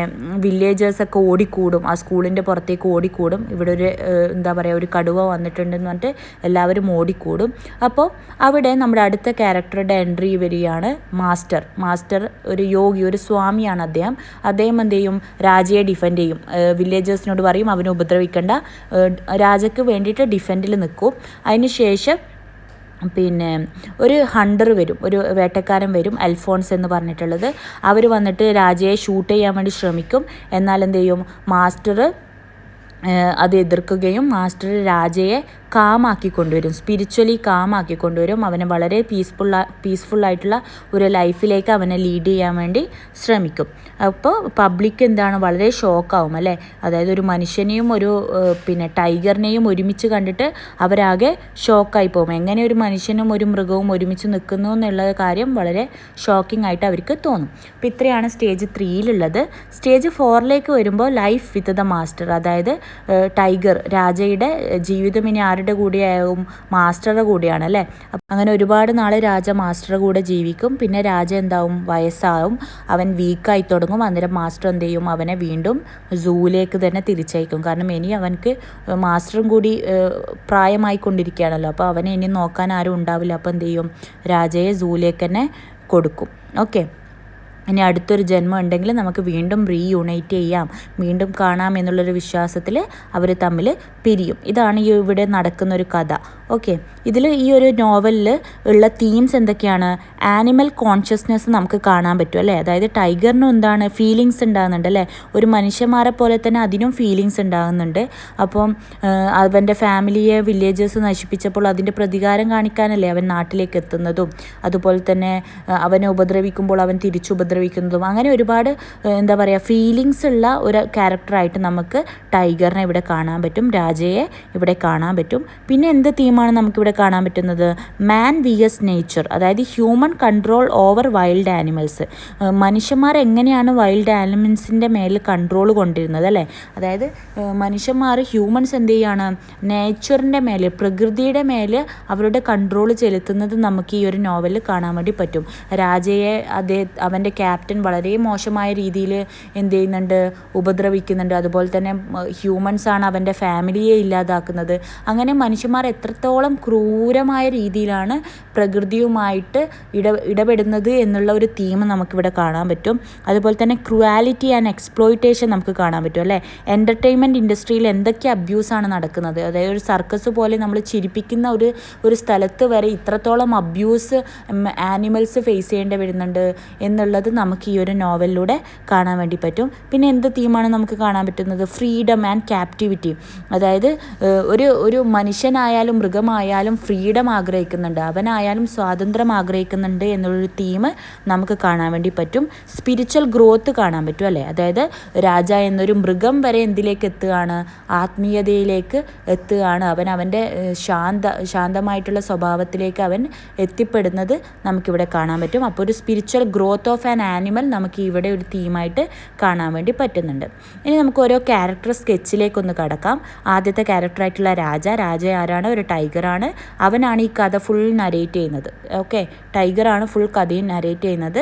വില്ലേജേഴ്സൊക്കെ ഓടിക്കൂടും, ആ സ്കൂളിൻ്റെ പുറത്തേക്ക് ഓടിക്കൂടും. ഇവിടെ ഒരു എന്താ പറയുക, ഒരു കടുവ വന്നിട്ടുണ്ടെന്ന് പറഞ്ഞിട്ട് എല്ലാവരും ഓടിക്കൂടും. അപ്പോൾ അവിടെ നമ്മുടെ അടുത്ത ക്യാരക്ടറുടെ എൻട്രി വരികയാണ്. മാസ്റ്റർ ഒരു യോഗി, ഒരു സ്വാമിയാണ് അദ്ദേഹം എന്ത് ചെയ്യും, രാജയെ ഡിഫെൻഡ് ചെയ്യും. വില്ലേജേഴ്സിനോട് പറയും അവനെ ഉപദ്രവിക്കേണ്ട, രാജയ്ക്ക് വേണ്ടിയിട്ട് ഡിഫെൻഡിൽ നിൽക്കും. അതിന് ശേഷം പിന്നെ ഒരു ഹണ്ടർ വരും, ഒരു വേട്ടക്കാരൻ വരും, അൽഫോൺസ് എന്ന് പറഞ്ഞിട്ടുള്ളത്. അവർ വന്നിട്ട് രാജയെ ഷൂട്ട് ചെയ്യാൻ വേണ്ടി ശ്രമിക്കും. എന്നാൽ എന്ത് ചെയ്യും, മാസ്റ്റർ അത് എതിർക്കുകയും മാസ്റ്റർ രാജയെ കാമാക്കി കൊണ്ടുവരും, സ്പിരിച്വലി കാമാക്കി കൊണ്ടുവരും. അവനെ വളരെ പീസ്ഫുള്ളായിട്ടുള്ള ഒരു ലൈഫിലേക്ക് അവനെ ലീഡ് ചെയ്യാൻ വേണ്ടി ശ്രമിക്കും. അപ്പോൾ പബ്ലിക് എന്താണ്, വളരെ ഷോക്കാവും അല്ലേ. അതായത് ഒരു മനുഷ്യനെയും ഒരു പിന്നെ ടൈഗറിനെയും ഒരുമിച്ച് കണ്ടിട്ട് അവരാകെ ഷോക്കായി പോകും. എങ്ങനെ ഒരു മനുഷ്യനും ഒരു മൃഗവും ഒരുമിച്ച് നിൽക്കുന്നു എന്നുള്ള കാര്യം വളരെ ഷോക്കിംഗ് ആയിട്ട് അവർക്ക് തോന്നും. അപ്പോൾ ഇത്രയാണ് സ്റ്റേജ് 3 സ്റ്റേജ് 4 വരുമ്പോൾ ലൈഫ് വിത്ത് ദ മാസ്റ്റർ, അതായത് ടൈഗർ രാജയുടെ ജീവിതം ഇനി ആരുടെ കൂടെയാവും, മാസ്റ്ററുടെ കൂടെയാണ് അല്ലേ. അങ്ങനെ ഒരുപാട് നാൾ രാജ മാസ്റ്ററുടെ കൂടെ ജീവിക്കും. പിന്നെ രാജ എന്താവും, വയസ്സാവും, അവൻ വീക്കായി തുടങ്ങും. അന്നേരം മാസ്റ്റർ എന്ത് ചെയ്യും, അവനെ വീണ്ടും സൂവിലേക്ക് തന്നെ തിരിച്ചയക്കും. കാരണം ഇനി അവനക്ക് മാസ്റ്ററും കൂടി പ്രായമായിക്കൊണ്ടിരിക്കുകയാണല്ലോ. അപ്പോൾ അവനെ ഇനി നോക്കാൻ ആരും ഉണ്ടാവില്ല. അപ്പോൾ എന്ത് ചെയ്യും, രാജയെ സൂവിലേക്ക് തന്നെ കൊടുക്കും. ഓക്കെ, ഇനി അടുത്തൊരു ജന്മം ഉണ്ടെങ്കിൽ നമുക്ക് വീണ്ടും റീയൂണൈറ്റ് ചെയ്യാം, വീണ്ടും കാണാം എന്നുള്ളൊരു വിശ്വാസത്തിൽ അവർ തമ്മിൽ പിരിയും. ഇതാണ് ഈ ഇവിടെ നടക്കുന്നൊരു കഥ. ഓക്കെ, ഇതിൽ ഈ ഒരു നോവലിൽ ഉള്ള തീംസ് എന്തൊക്കെയാണ്, ആനിമൽ കോൺഷ്യസ്നെസ് നമുക്ക് കാണാൻ പറ്റും അല്ലേ. അതായത് ടൈഗറിനും എന്താണ്, ഫീലിങ്സ് ഉണ്ടാകുന്നുണ്ട് അല്ലേ. ഒരു മനുഷ്യന്മാരെ പോലെ തന്നെ അതിനും ഫീലിങ്സ് ഉണ്ടാകുന്നുണ്ട്. അപ്പം അവൻ്റെ ഫാമിലിയെ വില്ലേജേഴ്സ് നശിപ്പിച്ചപ്പോൾ അതിൻ്റെ പ്രതികാരം കാണിക്കാനല്ലേ അവൻ നാട്ടിലേക്ക് എത്തുന്നതും, അതുപോലെ തന്നെ അവനെ ഉപദ്രവിക്കുമ്പോൾ അവൻ തിരിച്ചുപദ്രവിക്കുന്നതും, അങ്ങനെ ഒരുപാട് എന്താ പറയുക ഫീലിങ്സ് ഉള്ള ഒരു ക്യാരക്ടറായിട്ട് നമുക്ക് ടൈഗറിനെ ഇവിടെ കാണാൻ പറ്റും, രാജയെ ഇവിടെ കാണാൻ പറ്റും. പിന്നെ എന്ത് തീം തീമാണ് നമുക്കിവിടെ കാണാൻ പറ്റുന്നത്? മാൻ വിയസ് നേച്ചർ, അതായത് human control over wild animals. മനുഷ്യന്മാർ എങ്ങനെയാണ് വൈൽഡ് ആനിമൽസിൻ്റെ മേൽ കൺട്രോൾ കൊണ്ടിരുന്നത് അല്ലേ? അതായത് മനുഷ്യന്മാർ ഹ്യൂമൻസ് എന്ത് ചെയ്യുകയാണ്, നേച്ചറിൻ്റെ മേൽ, പ്രകൃതിയുടെ മേൽ അവരുടെ കൺട്രോൾ ചെലുത്തുന്നത് നമുക്ക് ഈ ഒരു നോവലിൽ കാണാൻ വേണ്ടി പറ്റും. രാജയെ അവൻ്റെ ക്യാപ്റ്റൻ വളരെ മോശമായ രീതിയിൽ എന്ത് ചെയ്യുന്നുണ്ട്, ഉപദ്രവിക്കുന്നുണ്ട്. അതുപോലെ തന്നെ ഹ്യൂമൻസാണ് അവൻ്റെ ഫാമിലിയെ ഇല്ലാതാക്കുന്നത്. അങ്ങനെ മനുഷ്യന്മാർ എത്രത്തോളം ക്രൂരമായ രീതിയിലാണ് പ്രകൃതിയുമായിട്ട് ഇടപെടുന്നത് എന്നുള്ള ഒരു തീം നമുക്കിവിടെ കാണാൻ പറ്റും. അതുപോലെ തന്നെ ക്രുവാലിറ്റി ആൻഡ് എക്സ്പ്ലോയിറ്റേഷൻ നമുക്ക് കാണാൻ പറ്റും അല്ലേ? എൻ്റർടൈൻമെൻറ്റ് ഇൻഡസ്ട്രിയിൽ എന്തൊക്കെ അബ്യൂസാണ് നടക്കുന്നത്. അതായത് ഒരു സർക്കസ് പോലെ നമ്മൾ ചിരിപ്പിക്കുന്ന ഒരു സ്ഥലത്ത് വരെ ഇത്രത്തോളം അബ്യൂസ് ആനിമൽസ് ഫേസ് ചെയ്യേണ്ടി വരുന്നുണ്ട് എന്നുള്ളത് നമുക്ക് ഈ ഒരു നോവലിലൂടെ കാണാൻ വേണ്ടി പറ്റും. പിന്നെ എന്ത് തീമാണ് നമുക്ക് കാണാൻ പറ്റുന്നത്? Freedom and captivity. അതായത് ഒരു മനുഷ്യനായാലും മൃഗമായാലും ഫ്രീഡം ആഗ്രഹിക്കുന്നുണ്ട്, അവനായാലും സ്വാതന്ത്ര്യം ആഗ്രഹിക്കുന്നുണ്ട് എന്നുള്ളൊരു തീം നമുക്ക് കാണാൻ വേണ്ടി പറ്റും. സ്പിരിച്വൽ ഗ്രോത്ത് കാണാൻ പറ്റും അല്ലേ? അതായത് രാജ എന്നൊരു മൃഗം വരെ എന്തിലേക്ക് എത്തുകയാണ്, ആത്മീയതയിലേക്ക് എത്തുകയാണ്. അവൻ്റെ ശാന്തമായിട്ടുള്ള സ്വഭാവത്തിലേക്ക് അവൻ എത്തിപ്പെടുന്നത് നമുക്കിവിടെ കാണാൻ പറ്റും. അപ്പോൾ ഒരു spiritual growth of an animal നമുക്ക് ഇവിടെ ഒരു തീമായിട്ട് കാണാൻ വേണ്ടി പറ്റുന്നുണ്ട്. ഇനി നമുക്ക് ഓരോ ക്യാരക്ടർ സ്കെച്ചിലേക്കൊന്ന് കടക്കാം. ആദ്യത്തെ ക്യാരക്ടറായിട്ടുള്ള രാജ ആരാണ്? ഒരു ടൈഗറാണ്. അവനാണ് ഈ കഥ ഫുൾ നരേറ്റ് ചെയ്യുന്നത്. ഓക്കെ, ടൈഗറാണ് ഫുൾ കഥയും നരേറ്റ് ചെയ്യുന്നത്.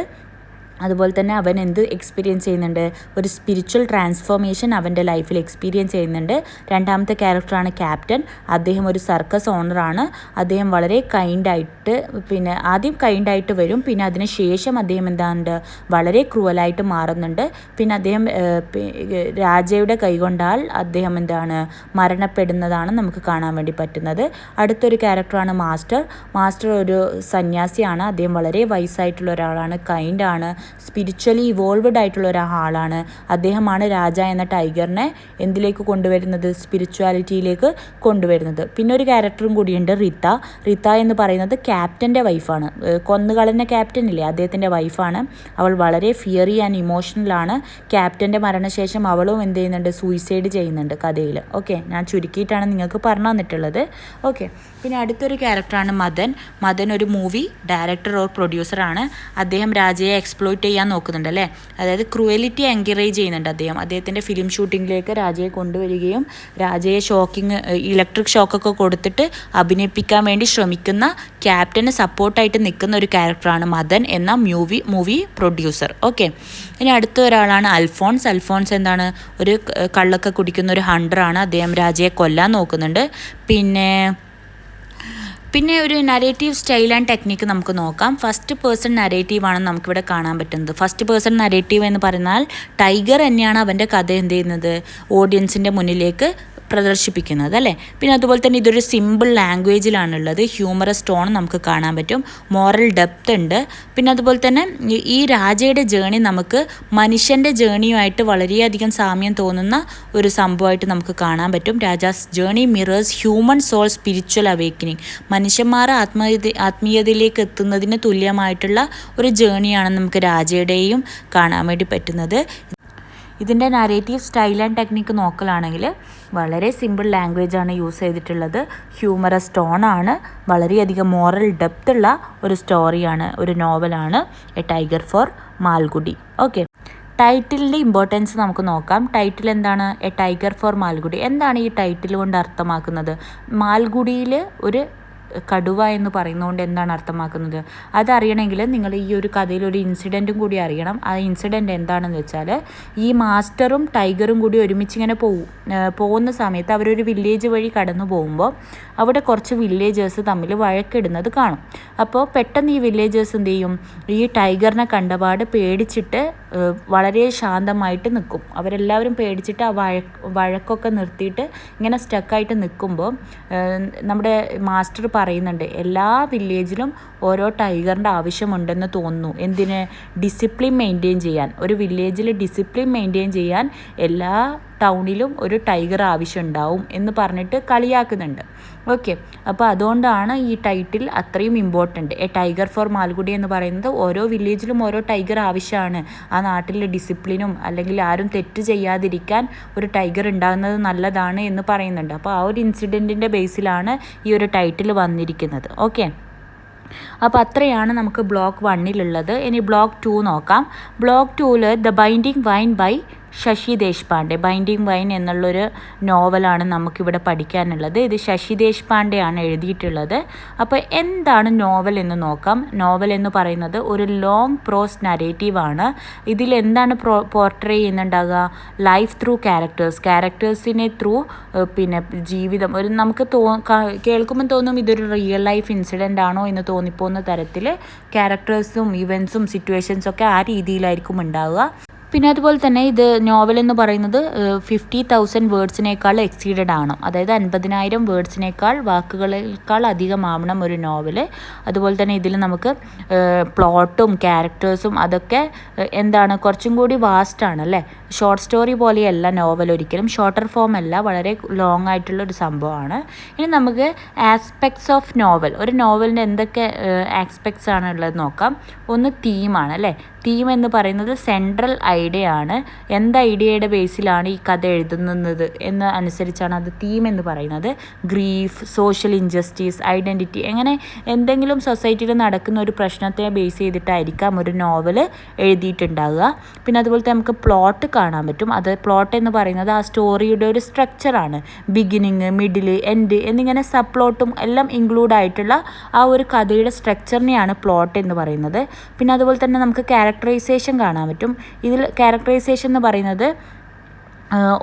അതുപോലെ തന്നെ അവൻ എന്ത് എക്സ്പീരിയൻസ് ചെയ്യുന്നുണ്ട്? ഒരു സ്പിരിച്വൽ ട്രാൻസ്ഫോർമേഷൻ അവൻ്റെ ലൈഫിൽ എക്സ്പീരിയൻസ് ചെയ്യുന്നുണ്ട്. രണ്ടാമത്തെ ക്യാരക്ടറാണ് ക്യാപ്റ്റൻ. അദ്ദേഹം ഒരു സർക്കസ് ഓണറാണ്. അദ്ദേഹം വളരെ കൈൻഡായിട്ട്, പിന്നെ ആദ്യം കൈൻഡായിട്ട് വരും, പിന്നെ അതിന് ശേഷം അദ്ദേഹം എന്താണ്ട് വളരെ ക്രൂവലായിട്ട് മാറുന്നുണ്ട്. പിന്നെ അദ്ദേഹം രാജയുടെ കൈകൊണ്ടാൽ അദ്ദേഹം മരണപ്പെടുന്നതാണ് നമുക്ക് കാണാൻ വേണ്ടി പറ്റുന്നത്. അടുത്തൊരു ക്യാരക്ടറാണ് മാസ്റ്റർ ഒരു സന്യാസിയാണ്. അദ്ദേഹം വളരെ വയസ്സായിട്ടുള്ള ഒരാളാണ്, കൈൻഡാണ്, സ്പിരിച്വലി ഇവോൾവഡ് ആയിട്ടുള്ള ഒരാളാണ്. അദ്ദേഹമാണ് രാജ എന്ന ടൈഗറിനെ എന്തിലേക്ക് കൊണ്ടുവരുന്നത്? സ്പിരിച്വാലിറ്റിയിലേക്ക് കൊണ്ടുവരുന്നത്. പിന്നെ ഒരു ക്യാരക്ടറും കൂടിയുണ്ട്, റിത്ത എന്ന് പറയുന്നത് ക്യാപ്റ്റൻ്റെ വൈഫാണ്. കൊന്നുകളഞ്ഞ ക്യാപ്റ്റൻ ഇല്ലേ, അദ്ദേഹത്തിൻ്റെ വൈഫാണ്. അവൾ വളരെ ഫിയറി ആൻഡ് ഇമോഷണലാണ്. ക്യാപ്റ്റൻ്റെ മരണശേഷം അവളും എന്ത് ചെയ്യുന്നുണ്ട്? സൂയിസൈഡ് ചെയ്യുന്നുണ്ട് കഥയിൽ. ഓക്കെ, ഞാൻ ചുരുക്കിയിട്ടാണ് നിങ്ങൾക്ക് പറഞ്ഞു തന്നിട്ടുള്ളത്. ഓക്കെ, പിന്നെ അടുത്തൊരു ക്യാരക്ടറാണ് മദൻ ഒരു മൂവി ഡയറക്ടർ ഓർ പ്രൊഡ്യൂസറാണ്. അദ്ദേഹം രാജയെ എക്സ്പ്ലോയിറ്റ് ചെയ്യാൻ നോക്കുന്നുണ്ട് അല്ലേ? അതായത് ക്രൂവലിറ്റി എൻകറേജ് ചെയ്യുന്നുണ്ട്. അദ്ദേഹത്തിൻ്റെ ഫിലിം ഷൂട്ടിങ്ങിലേക്ക് രാജയെ കൊണ്ടുവരികയും രാജയെ ഇലക്ട്രിക് ഷോക്കൊക്കെ കൊടുത്തിട്ട് അഭിനയിപ്പിക്കാൻ വേണ്ടി ശ്രമിക്കുന്ന ക്യാപ്റ്റന് സപ്പോർട്ടായിട്ട് നിൽക്കുന്ന ഒരു ക്യാരക്ടറാണ് മദൻ എന്ന മൂവി പ്രൊഡ്യൂസർ. ഓക്കെ, ഇനി അടുത്ത ഒരാളാണ് അൽഫോൺസ്. എന്താണ്? ഒരു കള്ളൊക്കെ കുടിക്കുന്ന ഒരു ഹണ്ടറാണ്. അദ്ദേഹം രാജയെ കൊല്ലാൻ നോക്കുന്നുണ്ട്. പിന്നെ ഒരു നരേറ്റീവ് സ്റ്റൈൽ ആൻഡ് ടെക്നിക്ക് നമുക്ക് നോക്കാം. ഫസ്റ്റ് പേഴ്സൺ നരേറ്റീവാണ് നമുക്കിവിടെ കാണാൻ പറ്റുന്നത്. ഫസ്റ്റ് പേഴ്സൺ നരേറ്റീവ് എന്ന് പറഞ്ഞാൽ ടൈഗർ തന്നെയാണ് അവൻ്റെ കഥ എന്ത് ചെയ്യുന്നത്? ഓഡിയൻസിൻ്റെ മുന്നിലേക്ക് പ്രദർശിപ്പിക്കുന്നത് അല്ലേ? പിന്നെ അതുപോലെ തന്നെ ഇതൊരു സിമ്പിൾ ലാംഗ്വേജിലാണുള്ളത്. ഹ്യൂമറസ് ടോൺ നമുക്ക് കാണാൻ പറ്റും. മോറൽ ഡെപ്ത് ഉണ്ട്. പിന്നെ അതുപോലെ തന്നെ ഈ രാജയുടെ ജേണി നമുക്ക് മനുഷ്യൻ്റെ ജേണിയുമായിട്ട് വളരെയധികം സാമ്യം തോന്നുന്ന ഒരു സംഭവമായിട്ട് നമുക്ക് കാണാൻ പറ്റും. Raja's journey mirrors human soul spiritual awakening. മനുഷ്യന്മാർ ആത്മീയതയിലേക്ക് എത്തുന്നതിന് തുല്യമായിട്ടുള്ള ഒരു ജേണിയാണ് നമുക്ക് രാജയുടെയും കാണാൻ വേണ്ടി പറ്റുന്നത്. ഇതിൻ്റെ നരേറ്റീവ് സ്റ്റൈൽ ആൻഡ് ടെക്നിക്ക് നോക്കലാണെങ്കിൽ വളരെ സിമ്പിൾ ലാംഗ്വേജാണ് യൂസ് ചെയ്തിട്ടുള്ളത്. ഹ്യൂമറസ് ടോണാണ്. വളരെയധികം മോറൽ ഡെപ്ത് ഉള്ള ഒരു സ്റ്റോറിയാണ്, ഒരു നോവലാണ് a tiger for Malgudi. Okay, ടൈറ്റിലിൻ്റെ ഇമ്പോർട്ടൻസ് നമുക്ക് നോക്കാം. ടൈറ്റിൽ എന്താണ്? A tiger for Malgudi. എന്താണ് ഈ ടൈറ്റിൽ കൊണ്ട് അർത്ഥമാക്കുന്നത്? മാൽഗുഡിയിൽ ഒരു കടുവ എന്ന് പറയുന്നതുകൊണ്ട് എന്താണ് അർത്ഥമാക്കുന്നത്? അതറിയണമെങ്കിൽ നിങ്ങൾ ഈ ഒരു കഥയിൽ ഒരു ഇൻസിഡൻറ്റും കൂടി അറിയണം. ആ ഇൻസിഡൻറ്റ് എന്താണെന്ന് വെച്ചാൽ, ഈ മാസ്റ്ററും ടൈഗറും കൂടി ഒരുമിച്ച് ഇങ്ങനെ പോകുന്ന സമയത്ത് അവരൊരു വില്ലേജ് വഴി കടന്നു പോകുമ്പോൾ അവിടെ കുറച്ച് വില്ലേജേഴ്സ് തമ്മിൽ വഴക്കിടുന്നത് കാണും. അപ്പോൾ പെട്ടെന്ന് ഈ വില്ലേജേഴ്സ് എന്ത് ചെയ്യും? ഈ ടൈഗറിനെ കണ്ടപാട് പേടിച്ചിട്ട് വളരെ ശാന്തമായിട്ട് നിൽക്കും. അവരെല്ലാവരും പേടിച്ചിട്ട് ആ വഴക്കൊക്കെ നിർത്തിയിട്ട് ഇങ്ങനെ സ്റ്റക്കായിട്ട് നിൽക്കുമ്പോൾ നമ്മുടെ മാസ്റ്റർ പറയുന്നുണ്ട്, എല്ലാ വില്ലേജിലും ഓരോ ടൈഗറിൻ്റെ ആവശ്യമുണ്ടെന്ന് തോന്നുന്നു. എന്തിന്? ഡിസിപ്ലിൻ മെയിൻറ്റെയിൻ ചെയ്യാൻ. ഒരു വില്ലേജിൽ ഡിസിപ്ലിൻ മെയിൻറ്റെയിൻ ചെയ്യാൻ എല്ലാ ടൗണിലും ഒരു ടൈഗർ ആവശ്യമുണ്ടാവും എന്ന് പറഞ്ഞിട്ട് കളിയാക്കുന്നുണ്ട്. ഓക്കെ, അപ്പോൾ അതുകൊണ്ടാണ് ഈ ടൈറ്റിൽ അത്രയും important. A tiger for Malgudi എന്ന് പറയുന്നത് ഓരോ വില്ലേജിലും ഓരോ ടൈഗർ ആവശ്യമാണ്. ആ നാട്ടിലെ ഡിസിപ്ലിനും അല്ലെങ്കിൽ ആരും തെറ്റ് ചെയ്യാതിരിക്കാൻ ഒരു ടൈഗർ ഉണ്ടാകുന്നത് നല്ലതാണ് എന്ന് പറയുന്നുണ്ട്. അപ്പോൾ ആ ഒരു ഇൻസിഡൻറ്റിൻ്റെ ബേസിലാണ് ഈ ഒരു ടൈറ്റിൽ വന്നിരിക്കുന്നത്. ഓക്കെ, അപ്പോൾ അത്രയാണ് നമുക്ക് ബ്ലോക്ക് 1-ലുള്ളത്. ഇനി ബ്ലോക്ക് 2 നോക്കാം. ബ്ലോക്ക് 2-ൽ the binding vine by Shashi Deshpande. Binding vine എന്നുള്ളൊരു നോവലാണ് നമുക്കിവിടെ പഠിക്കാനുള്ളത്. ഇത് ശശി ദേശ്പാണ്ഡെയാണ് എഴുതിയിട്ടുള്ളത്. അപ്പോൾ എന്താണ് നോവൽ എന്ന് നോക്കാം. നോവൽ എന്ന് പറയുന്നത് ഒരു ലോങ് പ്രോസ് നരേറ്റീവാണ്. ഇതിൽ എന്താണ് പോർട്രേ ചെയ്യുന്നുണ്ടാകുക? ലൈഫ് ത്രൂ ക്യാരക്ടേഴ്സിനെ ത്രൂ പിന്നെ ജീവിതം ഒരു നമുക്ക് കേൾക്കുമ്പോൾ തോന്നും ഇതൊരു റിയൽ ലൈഫ് ഇൻസിഡൻ്റ് ആണോ എന്ന് തോന്നിപ്പോകുന്ന തരത്തിൽ ക്യാരക്ടേഴ്സും ഇവൻസും സിറ്റുവേഷൻസൊക്കെ ആ രീതിയിലായിരിക്കും ഉണ്ടാവുക. പിന്നെ അതുപോലെ തന്നെ ഇത് നോവൽ എന്ന് പറയുന്നത് 50,000 വേർഡ്സിനേക്കാൾ എക്സീഡഡ് ആണ്. അതായത് 50,000 വേർഡ്സിനേക്കാൾ വാക്കുകളേക്കാൾ അധികമാവണം ഒരു നോവൽ. അതുപോലെ തന്നെ ഇതിൽ നമുക്ക് പ്ലോട്ടും ക്യാരക്ടേഴ്സും അതൊക്കെ എന്താണ് കുറച്ചും കൂടി വാസ്റ്റാണ് അല്ലേ. ഷോർട്ട് സ്റ്റോറി പോലെയല്ല നോവൽ, ഒരിക്കലും ഷോർട്ടർ ഫോം അല്ല, വളരെ ലോങ് ആയിട്ടുള്ളൊരു സംഭവമാണ്. ഇനി നമുക്ക് ആസ്പെക്ട്സ് ഓഫ് നോവൽ, ഒരു നോവലിൻ്റെ എന്തൊക്കെ ആസ്പെക്ട്സ് ആണ് ഉള്ളത് നോക്കാം. ഒന്ന് തീമാണ് അല്ലേ. തീം എന്ന് പറയുന്നത് സെൻട്രൽ ഐഡിയ ആണ്. എന്ത് ഐഡിയയുടെ ബേസിലാണ് ഈ കഥ എഴുതുന്നത് എന്ന് അനുസരിച്ചാണ് അത് തീം എന്ന് പറയുന്നത്. ഗ്രീഫ്, സോഷ്യൽ ഇൻജസ്റ്റിസ്, ഐഡൻറ്റിറ്റി, അങ്ങനെ എന്തെങ്കിലും സൊസൈറ്റിയിൽ നടക്കുന്ന ഒരു പ്രശ്നത്തെ ബേസ് ചെയ്തിട്ടായിരിക്കാം ഒരു നോവൽ എഴുതിയിട്ടുണ്ടാവുക. പിന്നെ അതുപോലെ നമുക്ക് പ്ലോട്ട് കാണാൻ പറ്റും. അത് പ്ലോട്ട് എന്ന് പറയുന്നത് ആ സ്റ്റോറിയുടെ ഒരു സ്ട്രക്ചറാണ്. ബിഗിനിങ്, മിഡിൽ, എൻഡ് എന്നിങ്ങനെ സബ് പ്ലോട്ടും എല്ലാം ഇൻക്ലൂഡ് ആയിട്ടുള്ള ആ ഒരു കഥയുടെ സ്ട്രക്ചറിനെയാണ് പ്ലോട്ട് എന്ന് പറയുന്നത്. പിന്നെ അതുപോലെ തന്നെ നമുക്ക് ക്യാരക്ടറൈസേഷൻ കാണാൻ പറ്റും. ഇതിൽ ക്യാരക്ടറൈസേഷൻ എന്ന് പറയുന്നത്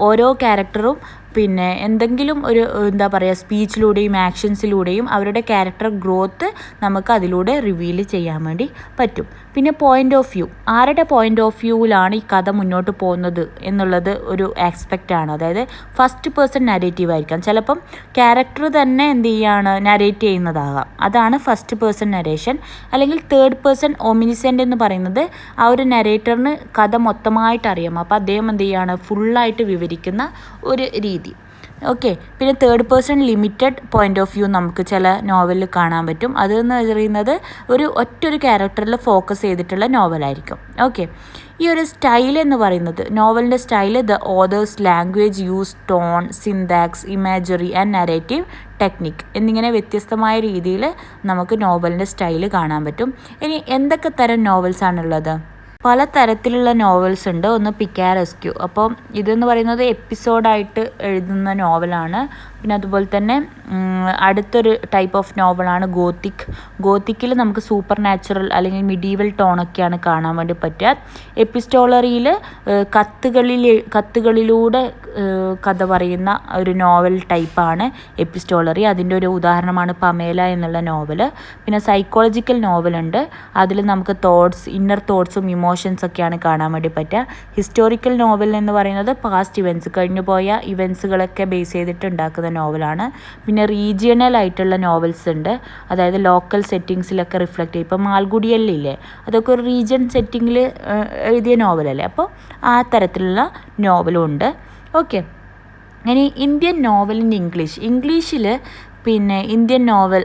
ഓരോ ക്യാരക്ടറും പിന്നെ എന്തെങ്കിലും ഒരു എന്താ പറയുക സ്പീച്ചിലൂടെയും ആക്ഷൻസിലൂടെയും അവരുടെ ക്യാരക്ടർ ഗ്രോത്ത് നമുക്ക് അതിലൂടെ റിവീൽ ചെയ്യാൻ വേണ്ടി പറ്റും. പിന്നെ പോയിൻ്റ് ഓഫ് വ്യൂ, ആരുടെ പോയിൻ്റ് ഓഫ് വ്യൂവിലാണ് ഈ കഥ മുന്നോട്ട് പോകുന്നത് എന്നുള്ളത് ഒരു ആസ്പെക്റ്റാണ്. അതായത് ഫസ്റ്റ് പേഴ്സൺ നരേറ്റീവ് ആയിരിക്കാം. ചിലപ്പം ക്യാരക്ടർ തന്നെ എന്ത് ചെയ്യാണ് നരേറ്റ് ചെയ്യുന്നതാകാം, അതാണ് ഫസ്റ്റ് പേഴ്സൺ നരേഷൻ. അല്ലെങ്കിൽ തേർഡ് പേഴ്സൺ ഒമിനിസെൻ്റ് എന്ന് പറയുന്നത് ആ ഒരു നരേറ്ററിന് കഥ മൊത്തമായിട്ട് അറിയാം. അപ്പോൾ അദ്ദേഹം എന്ത് ചെയ്യാണ് ഫുള്ളായിട്ട് വിവരിക്കുന്ന ഒരു രീതി. ഓക്കെ, പിന്നെ third person limited point of view നമുക്ക് ചില നോവലിൽ കാണാൻ പറ്റും. അതെന്ന് പറയുന്നത് ഒറ്റൊരു ക്യാരക്ടറിൽ ഫോക്കസ് ചെയ്തിട്ടുള്ള നോവലായിരിക്കും. ഓക്കെ, ഈ ഒരു സ്റ്റൈൽ എന്ന് പറയുന്നത് നോവലിൻ്റെ style the author's language use, tone, syntax, imagery and narrative technique എന്നിങ്ങനെ വ്യത്യസ്തമായ രീതിയിൽ നമുക്ക് നോവലിൻ്റെ സ്റ്റൈൽ കാണാൻ പറ്റും. ഇനി എന്തൊക്കെ തരം നോവൽസാണുള്ളത്? പല തരത്തിലുള്ള നോവൽസ് ഉണ്ട്. ഒന്ന് പിക്കാരെസ്ക്യൂ, അപ്പം ഇതെന്ന് പറയുന്നത് എപ്പിസോഡായിട്ട് എഴുതുന്ന നോവലാണ്. പിന്നെ അതുപോലെ തന്നെ അടുത്തൊരു ടൈപ്പ് ഓഫ് നോവലാണ് ഗോത്തിക്കിൽ നമുക്ക് സൂപ്പർ നാച്ചുറൽ അല്ലെങ്കിൽ മിഡീവൽ ടോണൊക്കെയാണ് കാണാൻ വേണ്ടി പറ്റുക. എപ്പിസ്റ്റോളറിയിൽ കത്തുകളിലൂടെ കഥ പറയുന്ന ഒരു നോവൽ ടൈപ്പാണ് എപ്പിസ്റ്റോളറി. അതിൻ്റെ ഒരു ഉദാഹരണമാണ് പമേല എന്നുള്ള നോവൽ. പിന്നെ സൈക്കോളജിക്കൽ നോവലുണ്ട്. അതിൽ നമുക്ക് ഇന്നർ തോട്ട്സും ഇമോഷൻസൊക്കെയാണ് കാണാൻ വേണ്ടി പറ്റുക. ഹിസ്റ്റോറിക്കൽ നോവൽ എന്ന് പറയുന്നത് പാസ്റ്റ് ഇവൻറ്റ്സ്, കഴിഞ്ഞു പോയ ഇവൻറ്റ്സുകളൊക്കെ ബേസ് ചെയ്തിട്ട് ഉണ്ടാക്കുന്ന നോവലാണ്. പിന്നെ റീജിയണൽ ആയിട്ടുള്ള നോവൽസ് ഉണ്ട്. അതായത് ലോക്കൽ സെറ്റിങ്സിലൊക്കെ റിഫ്ലക്റ്റ് ചെയ്യും. ഇപ്പോൾ മാൽഗുഡിയല്ലില്ലേ, അതൊക്കെ ഒരു റീജിയൻ സെറ്റിങ്ങിൽ എഴുതിയ നോവലല്ലേ. അപ്പോൾ ആ തരത്തിലുള്ള നോവലും ഉണ്ട്. ഓക്കെ, ഇനി ഇന്ത്യൻ നോവലിൻ്റെ ഇംഗ്ലീഷിൽ പിന്നെ ഇന്ത്യൻ നോവൽ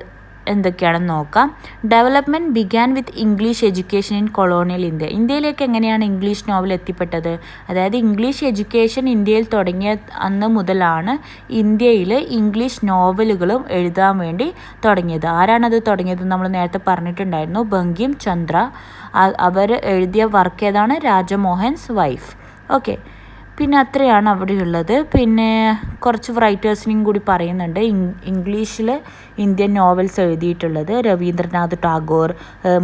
എന്തൊക്കെയാണെന്ന് നോക്കാം. Development began with English education in colonial India. ഇന്ത്യയിലേക്ക് എങ്ങനെയാണ് ഇംഗ്ലീഷ് നോവൽ എത്തിപ്പെട്ടത്? അതായത് ഇംഗ്ലീഷ് എഡ്യൂക്കേഷൻ ഇന്ത്യയിൽ തുടങ്ങിയ അന്ന് മുതലാണ് ഇന്ത്യയിൽ ഇംഗ്ലീഷ് നോവലുകളും എഴുതാൻ വേണ്ടി തുടങ്ങിയത്. ആരാണത് തുടങ്ങിയത്? നമ്മൾ നേരത്തെ പറഞ്ഞിട്ടുണ്ടായിരുന്നു, ബങ്കിം ചന്ദ്ര. അവർ എഴുതിയ വർക്ക് ഏതാണ്? രാജമോഹൻസ് വൈഫ്. ഓക്കെ, പിന്നെ അത്രയാണ് അവിടെയുള്ളത്. പിന്നെ കുറച്ച് റൈറ്റേഴ്സിനെയും കൂടി പറയുന്നുണ്ട് ഇംഗ്ലീഷിൽ ഇന്ത്യൻ നോവൽസ് എഴുതിയിട്ടുള്ളത്. രവീന്ദ്രനാഥ് ടാഗോർ,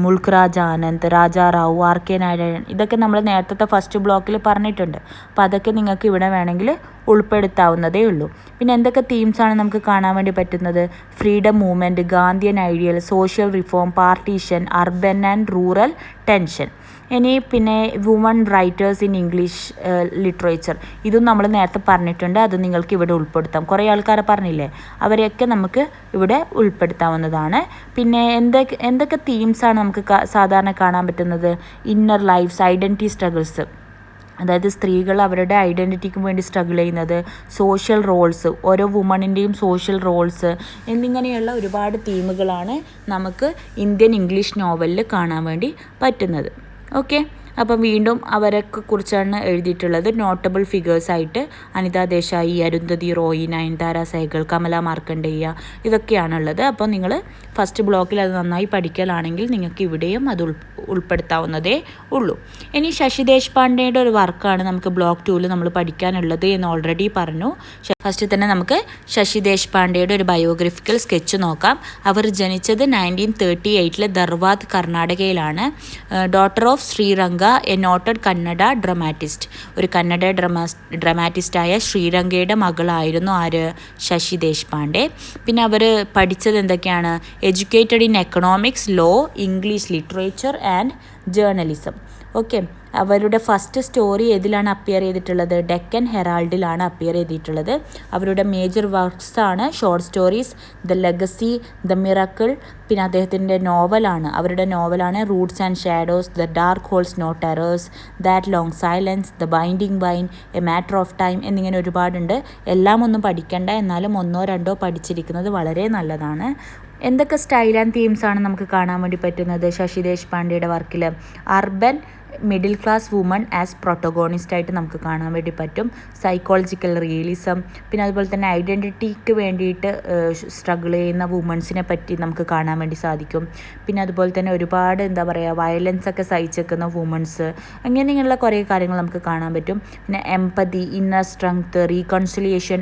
മുൾക്ക് രാജ് ആനന്ദ്, രാജാ റാവു, RK നാരായണൻ. ഇതൊക്കെ നമ്മൾ നേരത്തെ ഫസ്റ്റ് ബ്ലോക്കിൽ പറഞ്ഞിട്ടുണ്ട്. അപ്പോൾ അതൊക്കെ നിങ്ങൾക്ക് ഇവിടെ വേണമെങ്കിൽ ഉൾപ്പെടുത്താവുന്നതേ ഉള്ളൂ. പിന്നെ എന്തൊക്കെ തീംസാണ് നമുക്ക് കാണാൻ വേണ്ടി പറ്റുന്നത്? Freedom movement, Gandhian ideal, social reform, partition, urban and rural tension. ഇനി പിന്നെ woman writers in English literature, ഇതും നമ്മൾ നേരത്തെ പറഞ്ഞിട്ടുണ്ട്. അത് നിങ്ങൾക്ക് ഇവിടെ ഉൾപ്പെടുത്താം. കുറേ ആൾക്കാരെ പറഞ്ഞില്ലേ, അവരെയൊക്കെ നമുക്ക് ഇവിടെ ഉൾപ്പെടുത്താവുന്നതാണ്. പിന്നെ എന്തൊക്കെ തീംസാണ് നമുക്ക് സാധാരണ കാണാൻ പറ്റുന്നത്? ഇന്നർ ലൈഫ്സ്, ഐഡൻറ്റിറ്റി സ്ട്രഗിൾസ്, അതായത് സ്ത്രീകൾ അവരുടെ ഐഡൻറ്റിറ്റിക്ക് വേണ്ടി സ്ട്രഗിൾ ചെയ്യുന്നത്, സോഷ്യൽ റോൾസ്, ഓരോ വുമണിൻ്റെയും സോഷ്യൽ റോൾസ് എന്നിങ്ങനെയുള്ള ഒരുപാട് തീമുകളാണ് നമുക്ക് ഇന്ത്യൻ ഇംഗ്ലീഷ് നോവലിൽ കാണാൻ വേണ്ടി പറ്റുന്നത്. ഓക്കെ, അപ്പം വീണ്ടും അവരൊക്കെ കുറിച്ചാണ് എഴുതിയിട്ടുള്ളത്. നോട്ടബിൾ ഫിഗേഴ്സായിട്ട് അനിത ദേശായി, അരുന്ധതി റോയ്, നയൻതാര സൈഗൾ, കമല മാർക്കണ്ഡേയ ഇതൊക്കെയാണുള്ളത്. അപ്പോൾ നിങ്ങൾ ഫസ്റ്റ് ബ്ലോക്കിൽ അത് നന്നായി പഠിക്കലാണെങ്കിൽ നിങ്ങൾക്ക് ഇവിടെയും അത് ഉൾപ്പെടുത്താവുന്നതേ ഉള്ളൂ. ഇനി ശശി ദേശ്പാണ്ഡെയുടെ ഒരു വർക്കാണ് നമുക്ക് ബ്ലോക്ക് 2 നമ്മൾ പഠിക്കാനുള്ളത് എന്ന് ഓൾറെഡി പറഞ്ഞു. ഫസ്റ്റ് തന്നെ നമുക്ക് ശശി ദേശ്പാണ്ഡെയുടെ ഒരു ബയോഗ്രഫിക്കൽ സ്കെച്ച് നോക്കാം. അവർ ജനിച്ചത് 1938 ധർവാദ്, കർണാടകയിലാണ്. Daughter of Shriranga, a noted Kannada dramatist. ഒരു കന്നഡ ഡ്രമാറ്റിസ്റ്റായ ശ്രീരംഗയുടെ മകളായിരുന്നു ആര്? ശശി ദേശ്പാണ്ഡെ. പിന്നെ അവർ പഠിച്ചത് എന്തൊക്കെയാണ്? Educated in economics, law, English literature and journalism. Okay, അവരുടെ ഫസ്റ്റ് സ്റ്റോറി ഏതിലാണ് അപ്പിയർ ചെയ്തിട്ടുള്ളത്? ഡെക്കൻ ഹെറാൾഡിലാണ് അപ്പിയർ ചെയ്തിട്ടുള്ളത്. അവരുടെ മേജർ വർക്ക്സ് ആണ് short stories, the legacy, the miracle. പിന്നെ അദ്ദേഹത്തിൻ്റെ അവരുടെ നോവലാണ് roots and shadows, the dark holds, no terrors, that long silence, the binding vine, a matter of time എന്നിങ്ങനെ ഒരുപാടുണ്ട്. എല്ലാം ഒന്നും പഠിക്കേണ്ട, എന്നാലും 1-2 പഠിച്ചിരിക്കുന്നത് വളരെ നല്ലതാണ്. എന്തൊക്കെ സ്റ്റൈൽ ആൻഡ് തീംസ് ആണ് നമുക്ക് കാണാൻ വേണ്ടി പറ്റുന്നത് ശശി ദേശ്പാണ്ഡെയുടെ വർക്കിൽ? Urban middle class woman as protagonist ആയിട്ട് നമുക്ക് കാണാൻ വേണ്ടി പറ്റും. സൈക്കോളജിക്കൽ റിയലിസം, പിന്നെ അതുപോലെ തന്നെ ഐഡൻറ്റിറ്റിക്ക് വേണ്ടിയിട്ട് സ്ട്രഗിൾ ചെയ്യുന്ന വുമൺസിനെ പറ്റി നമുക്ക് കാണാൻ വേണ്ടി സാധിക്കും. പിന്നെ അതുപോലെ തന്നെ ഒരുപാട് വയലൻസ് ഒക്കെ സഹിച്ചേക്കുന്ന വുമൺസ്, അങ്ങനെയുള്ള കുറേ കാര്യങ്ങൾ നമുക്ക് കാണാൻ പറ്റും. പിന്നെ എംപതി, ഇന്നർ സ്ട്രെങ്ത്, റീകൺസിലിയേഷൻ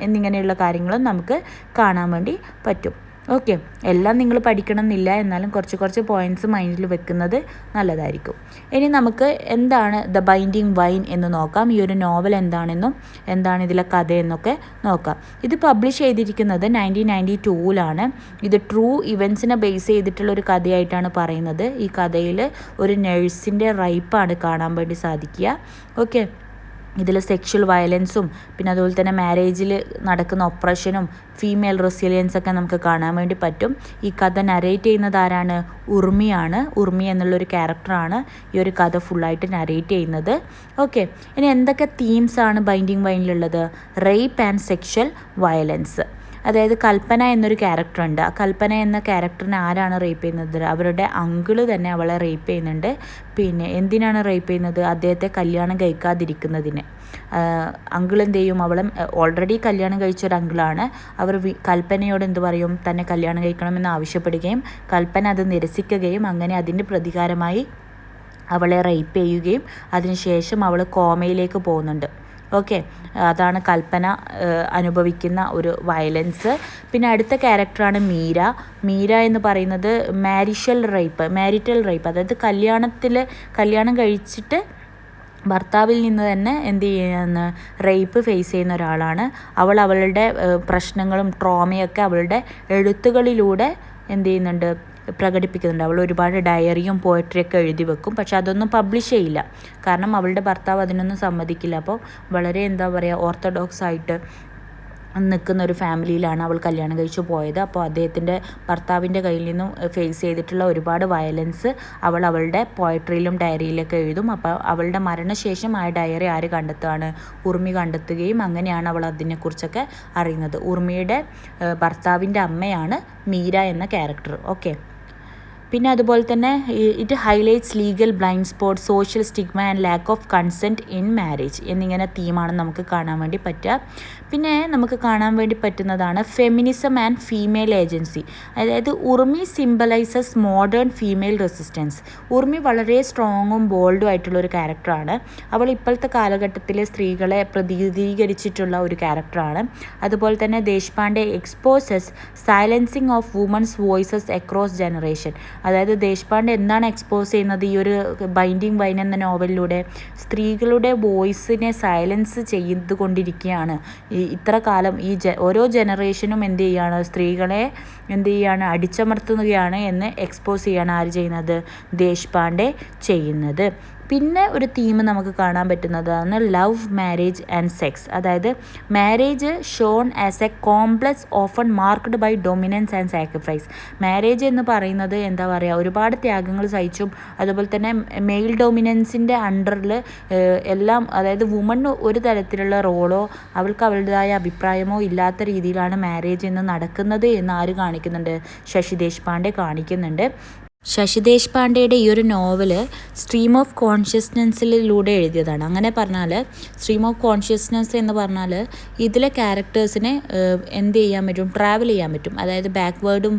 എന്നിങ്ങനെയുള്ള കാര്യങ്ങളും നമുക്ക് കാണാൻ വേണ്ടി പറ്റും. ഓക്കെ, എല്ലാം നിങ്ങൾ പഠിക്കണം എന്നില്ല, എന്നാലും കുറച്ച് പോയിൻറ്റ്സ് മൈൻഡിൽ വെക്കുന്നത് നല്ലതായിരിക്കും. ഇനി നമുക്ക് എന്താണ് ദ ബൈൻഡിങ് വൈൻ എന്ന് നോക്കാം. ഈ ഒരു നോവൽ എന്താണെന്നും എന്താണ് ഇതിലെ കഥയെന്നൊക്കെ നോക്കാം. ഇത് പബ്ലിഷ് ചെയ്തിരിക്കുന്നത് 1992 ഇത് ട്രൂ ഇവൻറ്റ്സിനെ ബേസ് ചെയ്തിട്ടുള്ള ഒരു കഥയായിട്ടാണ് പറയുന്നത്. ഈ കഥയിൽ ഒരു നഴ്സിൻ്റെ റൈപ്പാണ് കാണാൻ വേണ്ടി സാധിക്കുക. ഓക്കെ, ഇതിൽ സെക്ഷൽ വയലൻസും പിന്നെ അതുപോലെ തന്നെ മാരേജിൽ നടക്കുന്ന ഒപ്രഷനും ഫീമെയിൽ റെസിലിയൻസ് ഒക്കെ നമുക്ക് കാണാൻ വേണ്ടി പറ്റും. ഈ കഥ നരേറ്റ് ചെയ്യുന്നത് ആരാണ്? ഉർമിയാണ്. ഉർമി എന്നുള്ളൊരു ക്യാരക്ടറാണ് ഈ ഒരു കഥ ഫുള്ളായിട്ട് നരേറ്റ് ചെയ്യുന്നത്. ഓക്കെ, ഇനി എന്തൊക്കെ തീംസാണ് ബൈൻഡിങ് വൈനിലുള്ളത്? Rape and sexual violence. അതായത് കൽപ്പന എന്നൊരു ക്യാരക്ടറുണ്ട്. ആ കൽപ്പന എന്ന ക്യാരക്ടറിനെ ആരാണ് റേപ്പ് ചെയ്യുന്നത്? അവരുടെ അങ്കിള് തന്നെ അവളെ റേപ്പ് ചെയ്യുന്നുണ്ട്. പിന്നെ എന്തിനാണ് റേപ്പ് ചെയ്യുന്നത്? അദ്ദേഹത്തെ കല്യാണം കഴിക്കാതിരിക്കുന്നതിന്. അങ്കിൾ എന്ത് ചെയ്യും? അവളെ ഓൾറെഡി കല്യാണം കഴിച്ചൊരു അങ്കിളാണ്. അവർ കൽപ്പനയോട് എന്ത് പറയും? തന്നെ കല്യാണം കഴിക്കണമെന്ന് ആവശ്യപ്പെടുകയും കൽപ്പന അത് നിരസിക്കുകയും അങ്ങനെ അതിൻ്റെ പ്രതികാരമായി അവളെ റേപ്പ് ചെയ്യുകയും അതിനുശേഷം അവൾ കോമയിലേക്ക് പോകുന്നുണ്ട്. ഓക്കെ, അതാണ് കൽപ്പന അനുഭവിക്കുന്ന ഒരു വയലൻസ്. പിന്നെ അടുത്ത ക്യാരക്ടറാണ് മീര. മീര എന്ന് പറയുന്നത് മാരിറ്റൽ റേപ്പ്, അതായത് കല്യാണം കഴിച്ചിട്ട് ഭർത്താവിൽ നിന്ന് തന്നെ എന്ത് ചെയ്യുന്ന റേപ്പ് ഫേസ് ചെയ്യുന്ന ഒരാളാണ്. അവളുടെ പ്രശ്നങ്ങളും ട്രോമയൊക്കെ അവളുടെ എഴുത്തുകളിലൂടെ എന്ത് ചെയ്യുന്നുണ്ട്? പ്രകടിപ്പിക്കുന്നുണ്ട്. അവൾ ഒരുപാട് ഡയറിയും പോയട്രിയൊക്കെ എഴുതി വെക്കും. പക്ഷെ അതൊന്നും പബ്ലിഷ് ചെയ്യില്ല, കാരണം അവളുടെ ഭർത്താവ് അതിനൊന്നും സമ്മതിക്കില്ല. അപ്പോൾ വളരെ ഓർത്തഡോക്സ് ആയിട്ട് നിൽക്കുന്ന ഒരു ഫാമിലിയിലാണ് അവൾ കല്യാണം കഴിച്ചു പോയത്. അപ്പോൾ അദ്ദേഹത്തിൻ്റെ ഭർത്താവിൻ്റെ കയ്യിൽ നിന്നും ഫേസ് ചെയ്തിട്ടുള്ള ഒരുപാട് വയലൻസ് അവളുടെ പോയട്രിയിലും ഡയറിയിലൊക്കെ എഴുതും. അപ്പോൾ അവളുടെ മരണശേഷം ആ ഡയറി ആര് കണ്ടെത്തുകയാണ്? ഉർമി കണ്ടെത്തുകയും അങ്ങനെയാണ് അവൾ അതിനെക്കുറിച്ചൊക്കെ അറിയുന്നത്. ഉർമിയുടെ ഭർത്താവിൻ്റെ അമ്മയാണ് മീര എന്ന ക്യാരക്ടർ. ഓക്കെ, പിന്നെ അതുപോലെ തന്നെ it highlights legal blind spot, social stigma and lack of consent in marriage എന്നിങ്ങനെ തീമാണ് നമുക്ക് കാണാൻ വേണ്ടി പറ്റുക. പിന്നെ നമുക്ക് കാണാൻ വേണ്ടി പറ്റുന്നതാണ് ഫെമിനിസം ആൻഡ് ഫീമെയിൽ ഏജൻസി. അതായത് ഉർമി സിംബലൈസസ് മോഡേൺ ഫീമെയിൽ റെസിസ്റ്റൻസ്. ഉർമി വളരെ സ്ട്രോങ്ങും ബോൾഡും ആയിട്ടുള്ളൊരു ക്യാരക്ടറാണ്. അവൾ ഇപ്പോഴത്തെ കാലഘട്ടത്തിലെ സ്ത്രീകളെ പ്രതിനിധീകരിച്ചിട്ടുള്ള ഒരു ക്യാരക്ടറാണ്. അതുപോലെ തന്നെ Deshpande exposes silencing of women's voices across generation. അതായത് ദേശ്പാണ്ഡെ എന്താണ് എക്സ്പോസ് ചെയ്യുന്നത് ഈ ഒരു ബൈൻഡിങ് വൈൻ എന്ന നോവലിലൂടെ? സ്ത്രീകളുടെ വോയിസിനെ സൈലൻസ് ചെയ്തുകൊണ്ടിരിക്കുകയാണ് ഇത്ര കാലം. ഓരോ ജനറേഷനും എന്ത് ചെയ്യുകയാണ്? സ്ത്രീകളെ എന്ത് ചെയ്യുകയാണ്? അടിച്ചമർത്തുകയാണ് എന്ന് എക്സ്പോസ് ചെയ്യാണ് ആര് ചെയ്യുന്നത്? ദേശ്പാണ്ഡെ ചെയ്യുന്നത്. പിന്നെ ഒരു തീം നമുക്ക് കാണാൻ പറ്റുന്നതാണ് ലവ്, മാരേജ് ആൻഡ് സെക്സ്. അതായത് marriage shown as a complex often marked by dominance and sacrifice. Marriage എന്ന് പറയുന്നത് എന്താ പറയുക, ഒരുപാട് ത്യാഗങ്ങൾ സഹിച്ചും അതുപോലെ തന്നെ മെയിൽ ഡൊമിനൻസിൻ്റെ അണ്ടറിൽ എല്ലാം, അതായത് വുമൺ ഒരു തരത്തിലുള്ള റോളോ അവൾക്ക് അവളുടേതായ അഭിപ്രായമോ ഇല്ലാത്ത രീതിയിലാണ് മാരേജ് എന്ന് നടക്കുന്നത് എന്ന് ആര് കാണിക്കുന്നുണ്ട്? ശശി ദേശ്പാണ്ഡെ കാണിക്കുന്നുണ്ട്. ശശി ദേശ്പാണ്ഡെയുടെ ഈ ഒരു നോവല് സ്ട്രീം ഓഫ് കോൺഷ്യസ്നെസ്സിലൂടെ എഴുതിയതാണ്. അങ്ങനെ പറഞ്ഞാൽ സ്ട്രീം ഓഫ് കോൺഷ്യസ്നെസ് എന്ന് പറഞ്ഞാൽ ഇതിലെ ക്യാരക്ടേഴ്സിനെ എന്ത് ചെയ്യാൻ പറ്റും? ട്രാവൽ ചെയ്യാൻ പറ്റും. അതായത് ബാക്ക്വേർഡും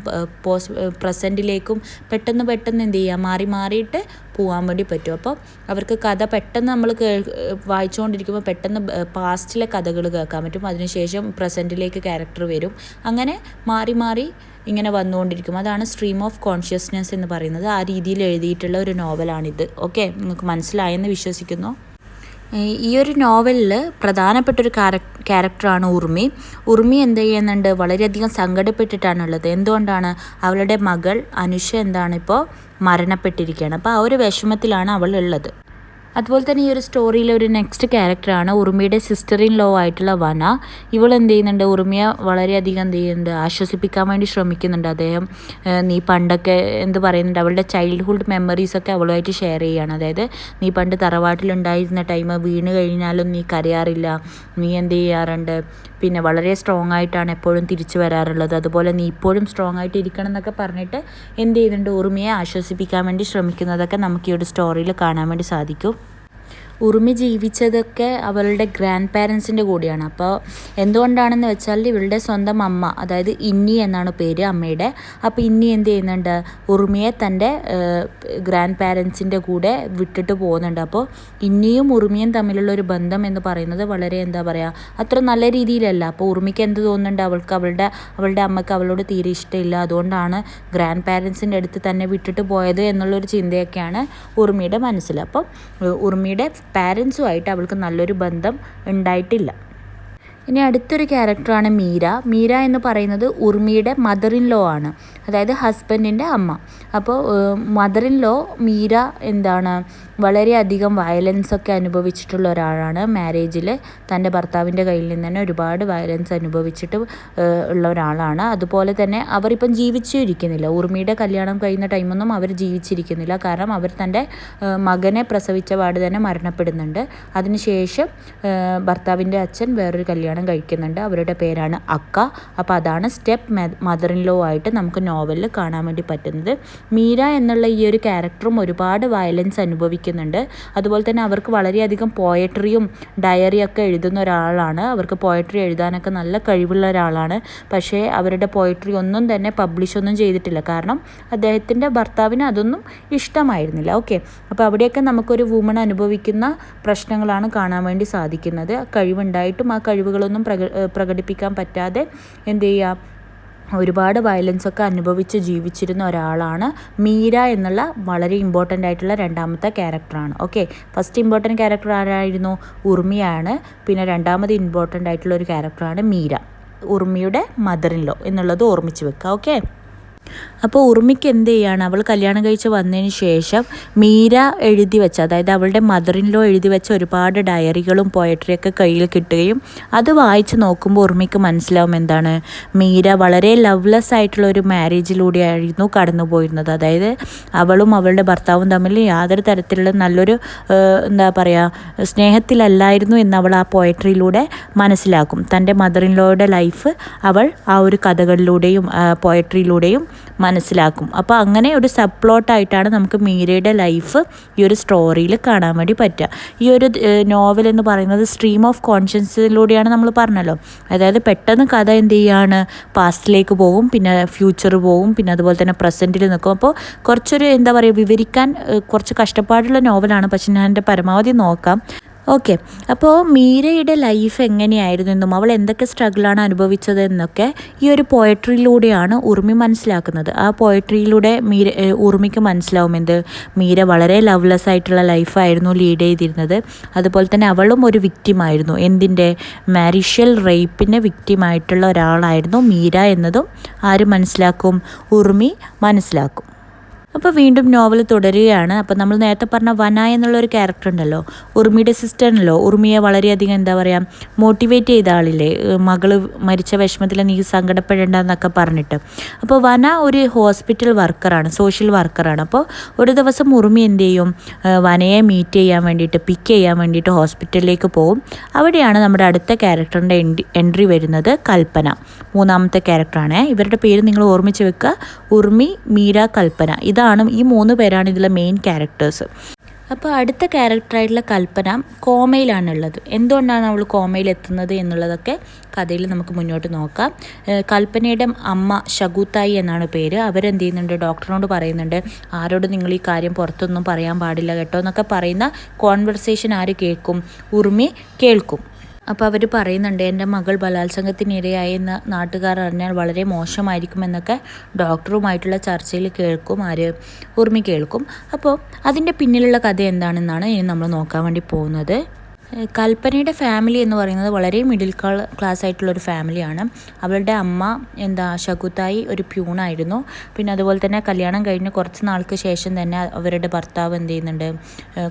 പ്രസൻറ്റിലേക്കും പെട്ടെന്ന് എന്ത് ചെയ്യുക, മാറിയിട്ട് പോകാൻ വേണ്ടി പറ്റും. അപ്പോൾ അവർക്ക് കഥ പെട്ടെന്ന് നമ്മൾ വായിച്ചുകൊണ്ടിരിക്കുമ്പോൾ പെട്ടെന്ന് പാസ്റ്റിലെ കഥകൾ കേൾക്കാൻ പറ്റും. അതിനുശേഷം പ്രസൻറ്റിലേക്ക് ക്യാരക്ടർ വരും. അങ്ങനെ മാറി ഇങ്ങനെ വന്നുകൊണ്ടിരിക്കും. അതാണ് സ്ട്രീം ഓഫ് കോൺഷ്യസ്നെസ് എന്ന് പറയുന്നത്. ആ രീതിയിൽ എഴുതിയിട്ടുള്ള ഒരു നോവലാണിത്. ഓക്കെ, നിങ്ങൾക്ക് മനസ്സിലായെന്ന് വിശ്വസിക്കുന്നു. ഈ ഒരു നോവലിൽ പ്രധാനപ്പെട്ടൊരു ക്യാരക്ടറാണ് ഉർമി. ഉർമി എന്ത് ചെയ്യുന്നുണ്ട്? വളരെയധികം സങ്കടപ്പെട്ടിട്ടാണുള്ളത്. എന്തുകൊണ്ടാണ്? അവളുടെ മകൾ അനുഷ ഇപ്പോൾ മരണപ്പെട്ടിരിക്കുകയാണ്. അപ്പോൾ ആ ഒരു വിഷമത്തിലാണ് അവൾ ഉള്ളത്. അതുപോലെ തന്നെ ഈ ഒരു സ്റ്റോറിയിലെ ഒരു നെക്സ്റ്റ് ക്യാരക്ടറാണ് ഉർമിയുടെ സിസ്റ്റർ ഇൻ ലോ ആയിട്ടുള്ള വന. ഇവൾ എന്ത് ചെയ്യുന്നുണ്ട്? ഉർമിയെ വളരെയധികം എന്ത് ചെയ്യുന്നുണ്ട്? ആശ്വസിപ്പിക്കാൻ വേണ്ടി ശ്രമിക്കുന്നുണ്ട്. അദ്ദേഹം നീ പണ്ടൊക്കെ എന്ത് പറയുന്നുണ്ട്, അവളുടെ ചൈൽഡ്ഹുഡ് മെമ്മറീസൊക്കെ അവളുമായിട്ട് ഷെയർ ചെയ്യുകയാണ്. അതായത് നീ പണ്ട് തറവാട്ടിലുണ്ടായിരുന്ന ടൈം വീണ് കഴിഞ്ഞാലും നീ കരയാറില്ല, നീ എന്ത് ചെയ്യാറുണ്ട്, പിന്നെ വളരെ സ്ട്രോങ് ആയിട്ടാണ് എപ്പോഴും തിരിച്ചു വരാറുള്ളത്, അതുപോലെ നീ ഇപ്പോഴും സ്ട്രോങ് ആയിട്ട് ഇരിക്കണം എന്നൊക്കെ പറഞ്ഞിട്ട് എന്ത് ചെയ്യുന്നുണ്ട്? ഉർമിയെ ആശ്വസിപ്പിക്കാൻ വേണ്ടി ശ്രമിക്കുന്നതൊക്കെ നമുക്ക് ഈ ഒരു സ്റ്റോറിയിൽ കാണാൻ വേണ്ടി സാധിക്കും. ഉർമി ജീവിച്ചതൊക്കെ അവളുടെ ഗ്രാൻഡ് പാരൻസിൻ്റെ കൂടെയാണ്. അപ്പോൾ എന്തുകൊണ്ടാണെന്ന് വെച്ചാൽ ഇവളുടെ സ്വന്തം അമ്മ, അതായത് ഇന്നി എന്നാണ് പേര് അമ്മയുടെ. അപ്പോൾ ഇന്നി എന്ത് ചെയ്യുന്നുണ്ട്? ഉർമിയെ തൻ്റെ ഗ്രാൻഡ് പാരൻസിൻ്റെ കൂടെ വിട്ടിട്ട് പോകുന്നുണ്ട്. അപ്പോൾ ഇന്നിയും ഉർമിയും തമ്മിലുള്ള ഒരു ബന്ധം എന്ന് പറയുന്നത് വളരെ എന്താ പറയുക, അത്ര നല്ല രീതിയിലല്ല. അപ്പോൾ ഉർമിക്ക് എന്ത് തോന്നുന്നുണ്ട്? അവളുടെ അമ്മയ്ക്ക് അവളോട് തീരെ ഇഷ്ടമില്ല, അതുകൊണ്ടാണ് ഗ്രാൻഡ് പാരൻസിൻ്റെ അടുത്ത് തന്നെ വിട്ടിട്ട് പോയത് എന്നുള്ളൊരു ചിന്തയൊക്കെയാണ് ഉർമിയുടെ മനസ്സിൽ. അപ്പം ഉർമിയുടെ പാരൻസുമായിട്ട് അവൾക്ക് നല്ലൊരു ബന്ധം ഉണ്ടായിട്ടില്ല. ഇനി അടുത്തൊരു ക്യാരക്ടറാണ് മീര. മീര എന്ന് പറയുന്നത് ഉർമിയുടെ മദർ ഇൻ ലോ ആണ്, അതായത് ഹസ്ബൻഡിൻ്റെ അമ്മ. അപ്പോൾ മദർ ഇൻ ലോ മീര വളരെയധികം വയലൻസൊക്കെ അനുഭവിച്ചിട്ടുള്ള ഒരാളാണ്. മാരേജിൽ തൻ്റെ ഭർത്താവിൻ്റെ കയ്യിൽ നിന്ന് തന്നെ ഒരുപാട് വയലൻസ് അനുഭവിച്ചിട്ട് ഉള്ള ഒരാളാണ്. അതുപോലെ തന്നെ അവരിപ്പം ജീവിച്ചിരിക്കുന്നില്ല. ഉർമിയുടെ കല്യാണം കഴിയുന്ന ടൈമൊന്നും അവർ ജീവിച്ചിരിക്കുന്നില്ല. കാരണം അവർ തൻ്റെ മകനെ പ്രസവിച്ച പാട് തന്നെ മരണപ്പെടുന്നുണ്ട്. അതിനുശേഷം ഭർത്താവിൻ്റെ അച്ഛൻ വേറൊരു കല്യാണം കഴിക്കുന്നുണ്ട്. അവരുടെ പേരാണ് അക്ക. അപ്പോൾ അതാണ് സ്റ്റെപ്പ് മദർ ഇൻ ലോ ആയിട്ട് നമുക്ക് നോവലിൽ കാണാൻ വേണ്ടി പറ്റുന്നത്. മീര എന്നുള്ള ഈ ഒരു ക്യാരക്ടറും ഒരുപാട് വയലൻസ് അനുഭവിക്കുന്നുണ്ട്. അതുപോലെ തന്നെ അവർക്ക് വളരെയധികം പോയട്രിയും ഡയറിയൊക്കെ എഴുതുന്ന ഒരാളാണ്. അവർക്ക് പോയട്രി എഴുതാനൊക്കെ നല്ല കഴിവുള്ള ഒരാളാണ്. പക്ഷേ അവരുടെ പോയട്രി ഒന്നും തന്നെ പബ്ലിഷ് ഒന്നും ചെയ്തിട്ടില്ല. കാരണം അദ്ദേഹത്തിൻ്റെ ഭർത്താവിന് അതൊന്നും ഇഷ്ടമായിരുന്നില്ല. ഓക്കെ, അപ്പോൾ അവിടെയൊക്കെ നമുക്കൊരു വുമൺ അനുഭവിക്കുന്ന പ്രശ്നങ്ങളാണ് കാണാൻ വേണ്ടി സാധിക്കുന്നത്. കഴിവുണ്ടായിട്ടും ആ കഴിവുകളൊന്നും പ്രകടിപ്പിക്കാൻ പറ്റാതെ എന്ത് ചെയ്യുക, ഒരുപാട് വയലൻസൊക്കെ അനുഭവിച്ച് ജീവിച്ചിരുന്ന ഒരാളാണ് മീര എന്നുള്ള വളരെ ഇമ്പോർട്ടൻ്റ് ആയിട്ടുള്ള രണ്ടാമത്തെ ക്യാരക്ടറാണ്. ഓക്കെ, ഫസ്റ്റ് ഇമ്പോർട്ടൻ്റ് ക്യാരക്ടർ ആരായിരുന്നു? ഉർമിയാണ്. പിന്നെ രണ്ടാമത് ഇമ്പോർട്ടൻ്റ് ആയിട്ടുള്ള ഒരു ക്യാരക്ടറാണ് മീര, ഉർമിയുടെ മദർ ഇൻ ലോ എന്നുള്ളത് ഓർമ്മിച്ച് വെക്കുക. ഓക്കെ, അപ്പോൾ ഉർമിക്ക് എന്ത് ചെയ്യാണ്? അവൾ കല്യാണം കഴിച്ച് വന്നതിന് ശേഷം മീര എഴുതി വെച്ച, അതായത് അവളുടെ മദർ ഇൻ ലോ എഴുതി വെച്ച ഒരുപാട് ഡയറികളും പോയട്രിയൊക്കെ കയ്യിൽ കിട്ടുകയും അത് വായിച്ച് നോക്കുമ്പോൾ ഉർമിക്ക് മനസ്സിലാവും മീര വളരെ ലവ്ലെസ് ആയിട്ടുള്ള ഒരു മാരേജിലൂടെയായിരുന്നു കടന്നു പോയിരുന്നത്. അതായത് അവളും അവളുടെ ഭർത്താവും തമ്മിൽ യാതൊരു തരത്തിലുള്ള നല്ലൊരു സ്നേഹത്തിലല്ലായിരുന്നു എന്ന് അവൾ ആ പോയട്രിയിലൂടെ മനസ്സിലാക്കും. തൻ്റെ മദർ ഇൻ ലോയുടെ ലൈഫ് അവൾ ആ ഒരു കഥകളിലൂടെയും പോയട്രിയിലൂടെയും മനസ്സിലാക്കും. അപ്പോൾ അങ്ങനെ ഒരു സബ് പ്ലോട്ടായിട്ടാണ് നമുക്ക് മീരയുടെ ലൈഫ് ഈ ഒരു സ്റ്റോറിയിൽ കാണാൻ വേണ്ടി പറ്റുക. ഈ ഒരു നോവൽ എന്ന് പറയുന്നത് സ്ട്രീം ഓഫ് കോൺഷ്യൻസിലൂടെയാണ് നമ്മൾ പറഞ്ഞല്ലോ. അതായത് പെട്ടെന്ന് കഥ എന്ത് ചെയ്യാണ്, പാസ്റ്റിലേക്ക് പോകും, പിന്നെ ഫ്യൂച്ചർ പോകും, പിന്നെ അതുപോലെ തന്നെ പ്രസൻറ്റിൽ നിൽക്കും. അപ്പോൾ കുറച്ചൊരു വിവരിക്കാൻ കുറച്ച് കഷ്ടപ്പാടുള്ള നോവലാണ്. പക്ഷെ ഞാൻ എൻ്റെ പരമാവധി നോക്കാം. ഓക്കെ, അപ്പോൾ മീരയുടെ ലൈഫ് എങ്ങനെയായിരുന്നു എന്നും അവൾ എന്തൊക്കെ സ്ട്രഗിളാണ് അനുഭവിച്ചതെന്നൊക്കെ ഈ ഒരു പോയട്രിയിലൂടെയാണ് ഉർമി മനസ്സിലാക്കുന്നത്. ആ പോയട്രിയിലൂടെ ഉർമിക്ക് മനസ്സിലാവും മീര വളരെ ലവ്ലെസ് ആയിട്ടുള്ള ലൈഫായിരുന്നു ലീഡ് ചെയ്തിരുന്നത്. അതുപോലെ തന്നെ അവളും ഒരു വിക്റ്റിമായിരുന്നു. എന്തിൻ്റെ? മാരിഷ്യൽ റേപ്പിന് വിക്റ്റിമായിട്ടുള്ള ഒരാളായിരുന്നു മീര എന്നതും ആര് മനസ്സിലാക്കും? ഉർമി മനസ്സിലാക്കും. അപ്പോൾ വീണ്ടും നോവൽ തുടരുകയാണ്. അപ്പോൾ നമ്മൾ നേരത്തെ പറഞ്ഞ വന എന്നുള്ളൊരു ക്യാരക്ടർ ഉണ്ടല്ലോ, ഉർമിയുടെ സിസ്റ്റർ ഉണ്ടല്ലോ, ഉർമിയെ വളരെയധികം എന്താ പറയുക മോട്ടിവേറ്റ് ചെയ്ത ആളില്ലേ, മകള് മരിച്ച വിഷമത്തിൽ നീ സങ്കടപ്പെടേണ്ട എന്നൊക്കെ പറഞ്ഞിട്ട്. അപ്പോൾ വന ഒരു ഹോസ്പിറ്റൽ വർക്കറാണ്, സോഷ്യൽ വർക്കറാണ്. അപ്പോൾ ഒരു ദിവസം ഉർമി എന്ത് ചെയ്യും, വനയെ മീറ്റ് ചെയ്യാൻ വേണ്ടിയിട്ട്, പിക്ക് ചെയ്യാൻ വേണ്ടിയിട്ട് ഹോസ്പിറ്റലിലേക്ക് പോകും. അവിടെയാണ് നമ്മുടെ അടുത്ത ക്യാരക്ടറിൻ്റെ എൻട്രി വരുന്നത്, കൽപ്പന. മൂന്നാമത്തെ ക്യാരക്ടറാണ്. ഇവരുടെ പേര് നിങ്ങൾ ഓർമ്മിച്ച് വെക്കുക, ഉർമി, മീര, കൽപ്പന. ഈ 3 പേരാണ് ഇതിലെ മെയിൻ ക്യാരക്ടേഴ്സ്. അപ്പോൾ അടുത്ത ക്യാരക്ടറായിട്ടുള്ള കൽപ്പന കോമയിലാണുള്ളത്. എന്തുകൊണ്ടാണ് അവൾ കോമയിൽ എത്തുന്നത് എന്നുള്ളതൊക്കെ കഥയിൽ നമുക്ക് മുന്നോട്ട് നോക്കാം. കൽപ്പനയുടെ അമ്മ ശകുത്തായി എന്നാണ് പേര്. അവരെന്ത് ചെയ്യുന്നുണ്ട്, ഡോക്ടറിനോട് പറയുന്നുണ്ട്, ആരോട് നിങ്ങൾ ഈ കാര്യം പുറത്തൊന്നും പറയാൻ പാടില്ല കേട്ടോ എന്നൊക്കെ പറയുന്ന കോൺവെർസേഷൻ ആര് കേൾക്കും, ഉർമി കേൾക്കും. അപ്പോൾ അവർ പറയുന്നുണ്ട്, എൻ്റെ മകൾ ബലാത്സംഗത്തിനിരയായെന്ന് നാട്ടുകാർ അറിഞ്ഞാൽ വളരെ മോശമായിരിക്കുമെന്നൊക്കെ ഡോക്ടറുമായിട്ടുള്ള ചർച്ചയിൽ കേൾക്കും. ഉർമി കേൾക്കും. അപ്പോൾ അതിൻ്റെ പിന്നിലുള്ള കഥ എന്താണെന്നാണ് ഇനി നമ്മൾ നോക്കാൻ വേണ്ടി പോകുന്നത്. കൽപ്പനയുടെ ഫാമിലി എന്ന് പറയുന്നത് വളരെ മിഡിൽ ക്ലാസ് ആയിട്ടുള്ളൊരു ഫാമിലിയാണ്. അവളുടെ അമ്മ ശകുത്തായി ഒരു പ്യൂണായിരുന്നു. പിന്നെ അതുപോലെ തന്നെ കല്യാണം കഴിഞ്ഞ് കുറച്ച് നാൾക്ക് ശേഷം തന്നെ അവരുടെ ഭർത്താവ് എന്ത് ചെയ്യുന്നുണ്ട്,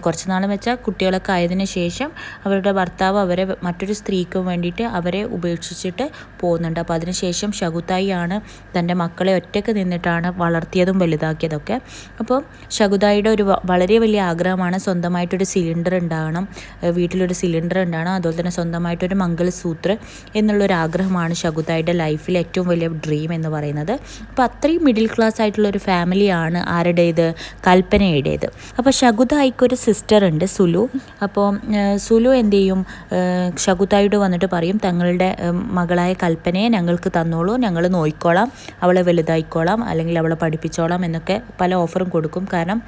കുറച്ച് നാൾ വെച്ചാൽ കുട്ടികളൊക്കെ ആയതിനു ശേഷം അവരുടെ ഭർത്താവ് അവരെ മറ്റൊരു സ്ത്രീക്ക് വേണ്ടിയിട്ട് അവരെ ഉപേക്ഷിച്ചിട്ട് പോകുന്നുണ്ട്. അപ്പോൾ അതിനുശേഷം ശകുത്തായി ആണ് തൻ്റെ മക്കളെ ഒറ്റയ്ക്ക് നിന്നിട്ടാണ് വളർത്തിയതും വലുതാക്കിയതൊക്കെ. അപ്പോൾ ശകുതായിയുടെ ഒരു വളരെ വലിയ ആഗ്രഹമാണ് സ്വന്തമായിട്ടൊരു സിലിണ്ടർ ഉണ്ടാകണം, വീട്ടിലൊരു സിലിണ്ടർ ഉണ്ടാകണം, അതുപോലെ തന്നെ സ്വന്തമായിട്ടൊരു മംഗൾസൂത്ര എന്നുള്ളൊരു ആഗ്രഹമാണ് ശകുതായിയുടെ ലൈഫിൽ ഏറ്റവും വലിയ ഡ്രീം എന്ന് പറയുന്നത്. അപ്പോൾ അത്രയും മിഡിൽ ക്ലാസ് ആയിട്ടുള്ളൊരു ഫാമിലിയാണ് ആരുടേത്, കൽപ്പനയുടേത്. അപ്പോൾ ശകുതായിക്കൊരു സിസ്റ്റർ ഉണ്ട്, സുലു. അപ്പോൾ സുലു എന്ത് ചെയ്യും, ശകുതായിയോട് വന്നിട്ട് പറയും, തങ്ങളുടെ മകളായ കൽപ്പനയെ ഞങ്ങൾക്ക് തന്നോളൂ, ഞങ്ങൾ നോക്കിക്കോളാം, അവളെ വലുതായിക്കോളാം, അല്ലെങ്കിൽ അവളെ പഠിപ്പിച്ചോളാം എന്നൊക്കെ പല ഓഫറും കൊടുക്കും. കാരണം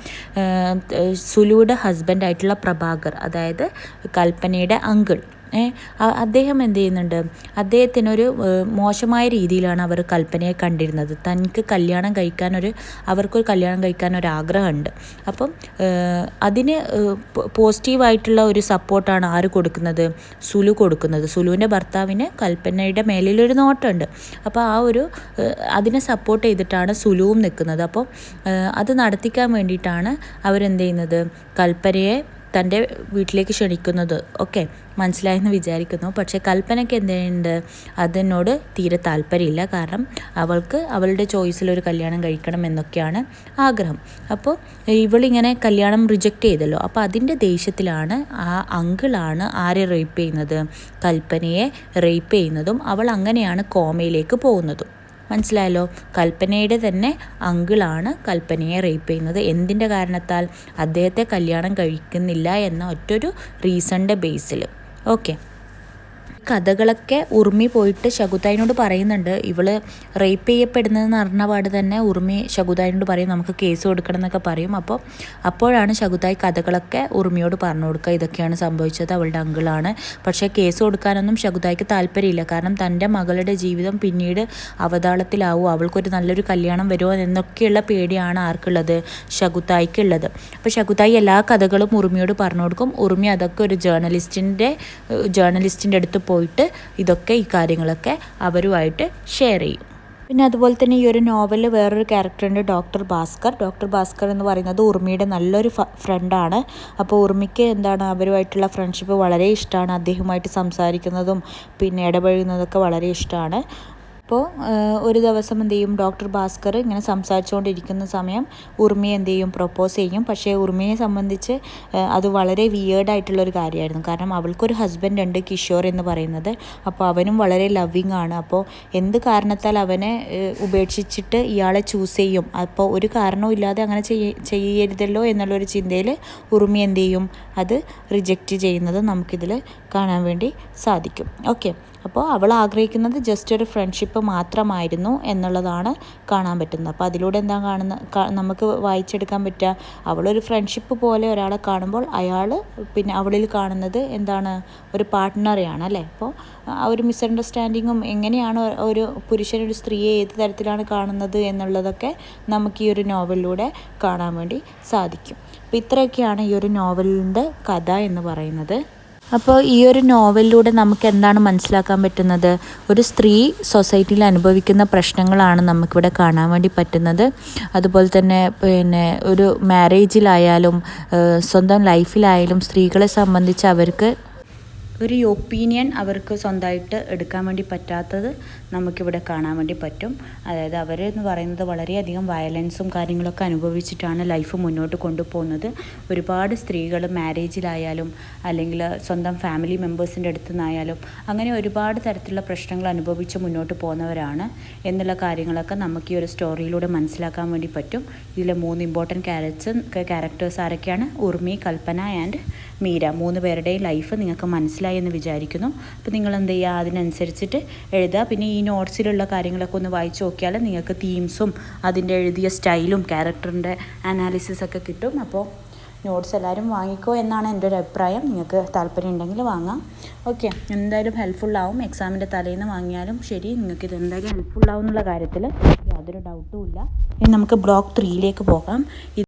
സുലുയുടെ ഹസ്ബൻഡായിട്ടുള്ള പ്രഭാകർ, അതായത് കൽപ്പനയുടെ അങ്കിൾ, അദ്ദേഹം എന്ത് ചെയ്യുന്നുണ്ട്, അദ്ദേഹത്തിനൊരു മോശമായ രീതിയിലാണ് അവർ കൽപ്പനയെ കണ്ടിരുന്നത്. തനിക്ക് അവർക്കൊരു കല്യാണം കഴിക്കാൻ ഒരു ആഗ്രഹമുണ്ട്. അപ്പം അതിന് പോസിറ്റീവായിട്ടുള്ള ഒരു സപ്പോർട്ടാണ് ആര് കൊടുക്കുന്നത്, സുലു കൊടുക്കുന്നത്. സുലുവിൻ്റെ ഭർത്താവിന് കൽപ്പനയുടെ മേലിലൊരു നോട്ടമുണ്ട്. അപ്പോൾ അതിനെ സപ്പോർട്ട് ചെയ്തിട്ടാണ് സുലുവും നിൽക്കുന്നത്. അപ്പോൾ അത് നടത്തിക്കാൻ വേണ്ടിയിട്ടാണ് അവരെന്ത് ചെയ്യുന്നത്, കൽപ്പനയെ തൻ്റെ വീട്ടിലേക്ക് ക്ഷണിക്കുന്നത്. ഓക്കെ, മനസ്സിലായെന്ന് വിചാരിക്കുന്നു. പക്ഷേ കൽപ്പനയ്ക്ക് എന്തുണ്ട്, അതിനോട് തീരെ താല്പര്യമില്ല. കാരണം അവൾക്ക് അവളുടെ ചോയ്സിലൊരു കല്യാണം കഴിക്കണം എന്നൊക്കെയാണ് ആഗ്രഹം. അപ്പോൾ ഇവളിങ്ങനെ കല്യാണം റിജക്റ്റ് ചെയ്തല്ലോ. അപ്പോൾ അതിൻ്റെ ദേഷ്യത്തിലാണ് ആ അങ്കിളാണ് ആരെ റേപ്പ് ചെയ്യുന്നത്, കൽപ്പനയെ റേപ്പ് ചെയ്യുന്നതും അവൾ അങ്ങനെയാണ് കോമയിലേക്ക് പോകുന്നതും. മനസ്സിലായല്ലോ, കൽപ്പനയുടെ തന്നെ അങ്കിളാണ് കൽപ്പനയെ റേപ്പ് ചെയ്യുന്നത്. എന്തിൻ്റെ കാരണത്താൽ, അദ്ദേഹത്തെ കല്യാണം കഴിക്കുന്നില്ല എന്ന ഒറ്റൊരു റീസണിൻ്റെ ബേസിൽ. ഓക്കെ, കഥകളൊക്കെ ഉർമി പോയിട്ട് ശകുതായിനോട് പറയുന്നുണ്ട്. ഇവള് റേപ്പ് ചെയ്യപ്പെടുന്നതെന്ന് അറിഞ്ഞ പാട് തന്നെ ഉർമി ശകുതായിനോട് പറയും, നമുക്ക് കേസ് കൊടുക്കണം എന്നൊക്കെ പറയും. അപ്പോഴാണ് ശകുതായി കഥകളൊക്കെ ഉർമിയോട് പറഞ്ഞു കൊടുക്കുക, ഇതൊക്കെയാണ് സംഭവിച്ചത്, അവളുടെ അങ്കിളാണ്. പക്ഷേ കേസ് കൊടുക്കാനൊന്നും ശകുതായിക്ക് താല്പര്യമില്ല. കാരണം തൻ്റെ മകളുടെ ജീവിതം പിന്നീട് അവതാളത്തിലാവും, അവൾക്കൊരു നല്ലൊരു കല്യാണം വരുമോ എന്നൊക്കെയുള്ള പേടിയാണ് ആർക്കുള്ളത്, ശകുതായിക്കുള്ളത്. അപ്പോൾ ശകുതായി എല്ലാ കഥകളും ഉർമിയോട് പറഞ്ഞു കൊടുക്കും. ഉർമി അതൊക്കെ ഒരു ജേർണലിസ്റ്റിൻ്റെ അടുത്ത് പോയിട്ട് ഈ കാര്യങ്ങളൊക്കെ അവരുമായിട്ട് ഷെയർ ചെയ്യും. പിന്നെ അതുപോലെ തന്നെ ഈ ഒരു നോവലിൽ വേറൊരു ക്യാരക്ടറുണ്ട്, ഡോക്ടർ ഭാസ്കർ എന്ന് പറയുന്നത് ഉർമിയുടെ നല്ലൊരു ഫ്രണ്ടാണ്. അപ്പോൾ ഉർമിക്ക് അവരുമായിട്ടുള്ള ഫ്രണ്ട്ഷിപ്പ് വളരെ ഇഷ്ടമാണ്. അദ്ദേഹവുമായിട്ട് സംസാരിക്കുന്നതും പിന്നെ ഇടപഴകുന്നതൊക്കെ വളരെ ഇഷ്ടമാണ്. അപ്പോൾ ഒരു ദിവസം എന്ത് ചെയ്യും, ഡോക്ടർ ഭാസ്കർ ഇങ്ങനെ സംസാരിച്ചുകൊണ്ടിരിക്കുന്ന സമയം ഉർമിയെ എന്ത് ചെയ്യും, പ്രൊപ്പോസ് ചെയ്യും. പക്ഷേ ഉർമിയെ സംബന്ധിച്ച് അത് വളരെ വിയേർഡായിട്ടുള്ളൊരു കാര്യമായിരുന്നു. കാരണം അവൾക്കൊരു ഹസ്ബൻഡ് ഉണ്ട്, കിഷോർ എന്ന് പറയുന്നത്. അപ്പോൾ അവനും വളരെ ലവിങ് ആണ്. അപ്പോൾ എന്ത് കാരണത്താൽ അവനെ ഉപേക്ഷിച്ചിട്ട് ഇയാളെ ചൂസ് ചെയ്യും. അപ്പോൾ ഒരു കാരണവും ഇല്ലാതെ അങ്ങനെ ചെയ്യരുതല്ലോ എന്നുള്ളൊരു ചിന്തയിൽ ഉർമി എന്ത് ചെയ്യും, അത് റിജക്റ്റ് ചെയ്യുന്നത് നമുക്കിതിൽ കാണാൻ വേണ്ടി സാധിക്കും. ഓക്കെ, അപ്പോൾ അവൾ ആഗ്രഹിക്കുന്നത് ജസ്റ്റ് ഒരു ഫ്രണ്ട്ഷിപ്പ് മാത്രമായിരുന്നു എന്നുള്ളതാണ് കാണാൻ പറ്റുന്നത്. അപ്പോൾ അതിലൂടെ നമുക്ക് വായിച്ചെടുക്കാൻ പറ്റുക, അവളൊരു ഫ്രണ്ട്ഷിപ്പ് പോലെ ഒരാളെ കാണുമ്പോൾ അയാൾ പിന്നെ അവളിൽ കാണുന്നത് ഒരു പാർട്ട്ണറെയാണ് അല്ലേ. അപ്പോൾ ആ ഒരു മിസ്അണ്ടർസ്റ്റാൻഡിങ്ങും എങ്ങനെയാണ് ഒരു പുരുഷൻ ഒരു സ്ത്രീയെ ഏത് തരത്തിലാണ് കാണുന്നത് എന്നുള്ളതൊക്കെ നമുക്ക് ഈ ഒരു നോവലിലൂടെ കാണാൻ വേണ്ടി സാധിക്കും. അപ്പോൾ ഇത്രയൊക്കെയാണ് ഈ ഒരു നോവലിൻ്റെ കഥ എന്ന് പറയുന്നത്. അപ്പോൾ ഈ ഒരു നോവലിലൂടെ നമുക്ക് എന്താണ് മനസ്സിലാക്കാൻ പറ്റുന്നത്? ഒരു സ്ത്രീ സൊസൈറ്റിയിൽ അനുഭവിക്കുന്ന പ്രശ്നങ്ങളാണ് നമുക്കിവിടെ കാണാൻ വേണ്ടി പറ്റുന്നത്. അതുപോലെ തന്നെ പിന്നെ ഒരു മാരേജിലായാലും സ്വന്തം ലൈഫിലായാലും സ്ത്രീകളെ സംബന്ധിച്ച് അവർക്ക് ഒരു ഒപ്പീനിയൻ അവർക്ക് സ്വന്തമായിട്ട് എടുക്കാൻ വേണ്ടി പറ്റാത്തത് നമുക്കിവിടെ കാണാൻ വേണ്ടി പറ്റും. അതായത് അവരെന്ന് പറയുന്നത് വളരെയധികം വയലൻസും കാര്യങ്ങളൊക്കെ അനുഭവിച്ചിട്ടാണ് ലൈഫ് മുന്നോട്ട് കൊണ്ടുപോകുന്നത്. ഒരുപാട് സ്ത്രീകൾ മാരേജിലായാലും അല്ലെങ്കിൽ സ്വന്തം ഫാമിലി മെമ്പേഴ്സിൻ്റെ അടുത്തു നിന്നായാലും അങ്ങനെ ഒരുപാട് തരത്തിലുള്ള പ്രശ്നങ്ങൾ അനുഭവിച്ച് മുന്നോട്ട് പോകുന്നവരാണ് എന്നുള്ള കാര്യങ്ങളൊക്കെ നമുക്ക് ഈ ഒരു സ്റ്റോറിയിലൂടെ മനസ്സിലാക്കാൻ വേണ്ടി പറ്റും. ഇതിലെ 3 ഇമ്പോർട്ടൻറ്റ് ക്യാരക്ടേഴ്സ് ആരൊക്കെയാണ്? ഉർമി, കൽപ്പന ആൻഡ് മീര. 3 പേരുടെയും ലൈഫ് നിങ്ങൾക്ക് മനസ്സിലായി എന്ന് വിചാരിക്കുന്നു. അപ്പോൾ നിങ്ങൾ എന്ത് ചെയ്യുക, അതിനനുസരിച്ചിട്ട് എഴുതുക. പിന്നെ ഈ നോട്ട്സിലുള്ള കാര്യങ്ങളൊക്കെ ഒന്ന് വായിച്ച് നോക്കിയാൽ നിങ്ങൾക്ക് തീംസും അതിൻ്റെ എഴുതിയ സ്റ്റൈലും ക്യാരക്ടറിൻ്റെ അനാലിസിസൊക്കെ കിട്ടും. അപ്പോൾ നോട്ട്സ് എല്ലാവരും വാങ്ങിക്കോ എന്നാണ് എൻ്റെ ഒരു അഭിപ്രായം. നിങ്ങൾക്ക് താല്പര്യം ഉണ്ടെങ്കിൽ വാങ്ങാം. ഓക്കെ, എന്തായാലും ഹെൽപ്ഫുള്ളാവും. എക്സാമിൻ്റെ തലേന്ന് വാങ്ങിയാലും ശരി, നിങ്ങൾക്ക് ഇത് എന്തായാലും ഹെൽപ്ഫുള്ളാവും എന്നുള്ള കാര്യത്തിൽ യാതൊരു ഡൗട്ടും ഇല്ല. ഇനി നമുക്ക് ബ്ലോക്ക് 3യിലേക്ക് പോകാം.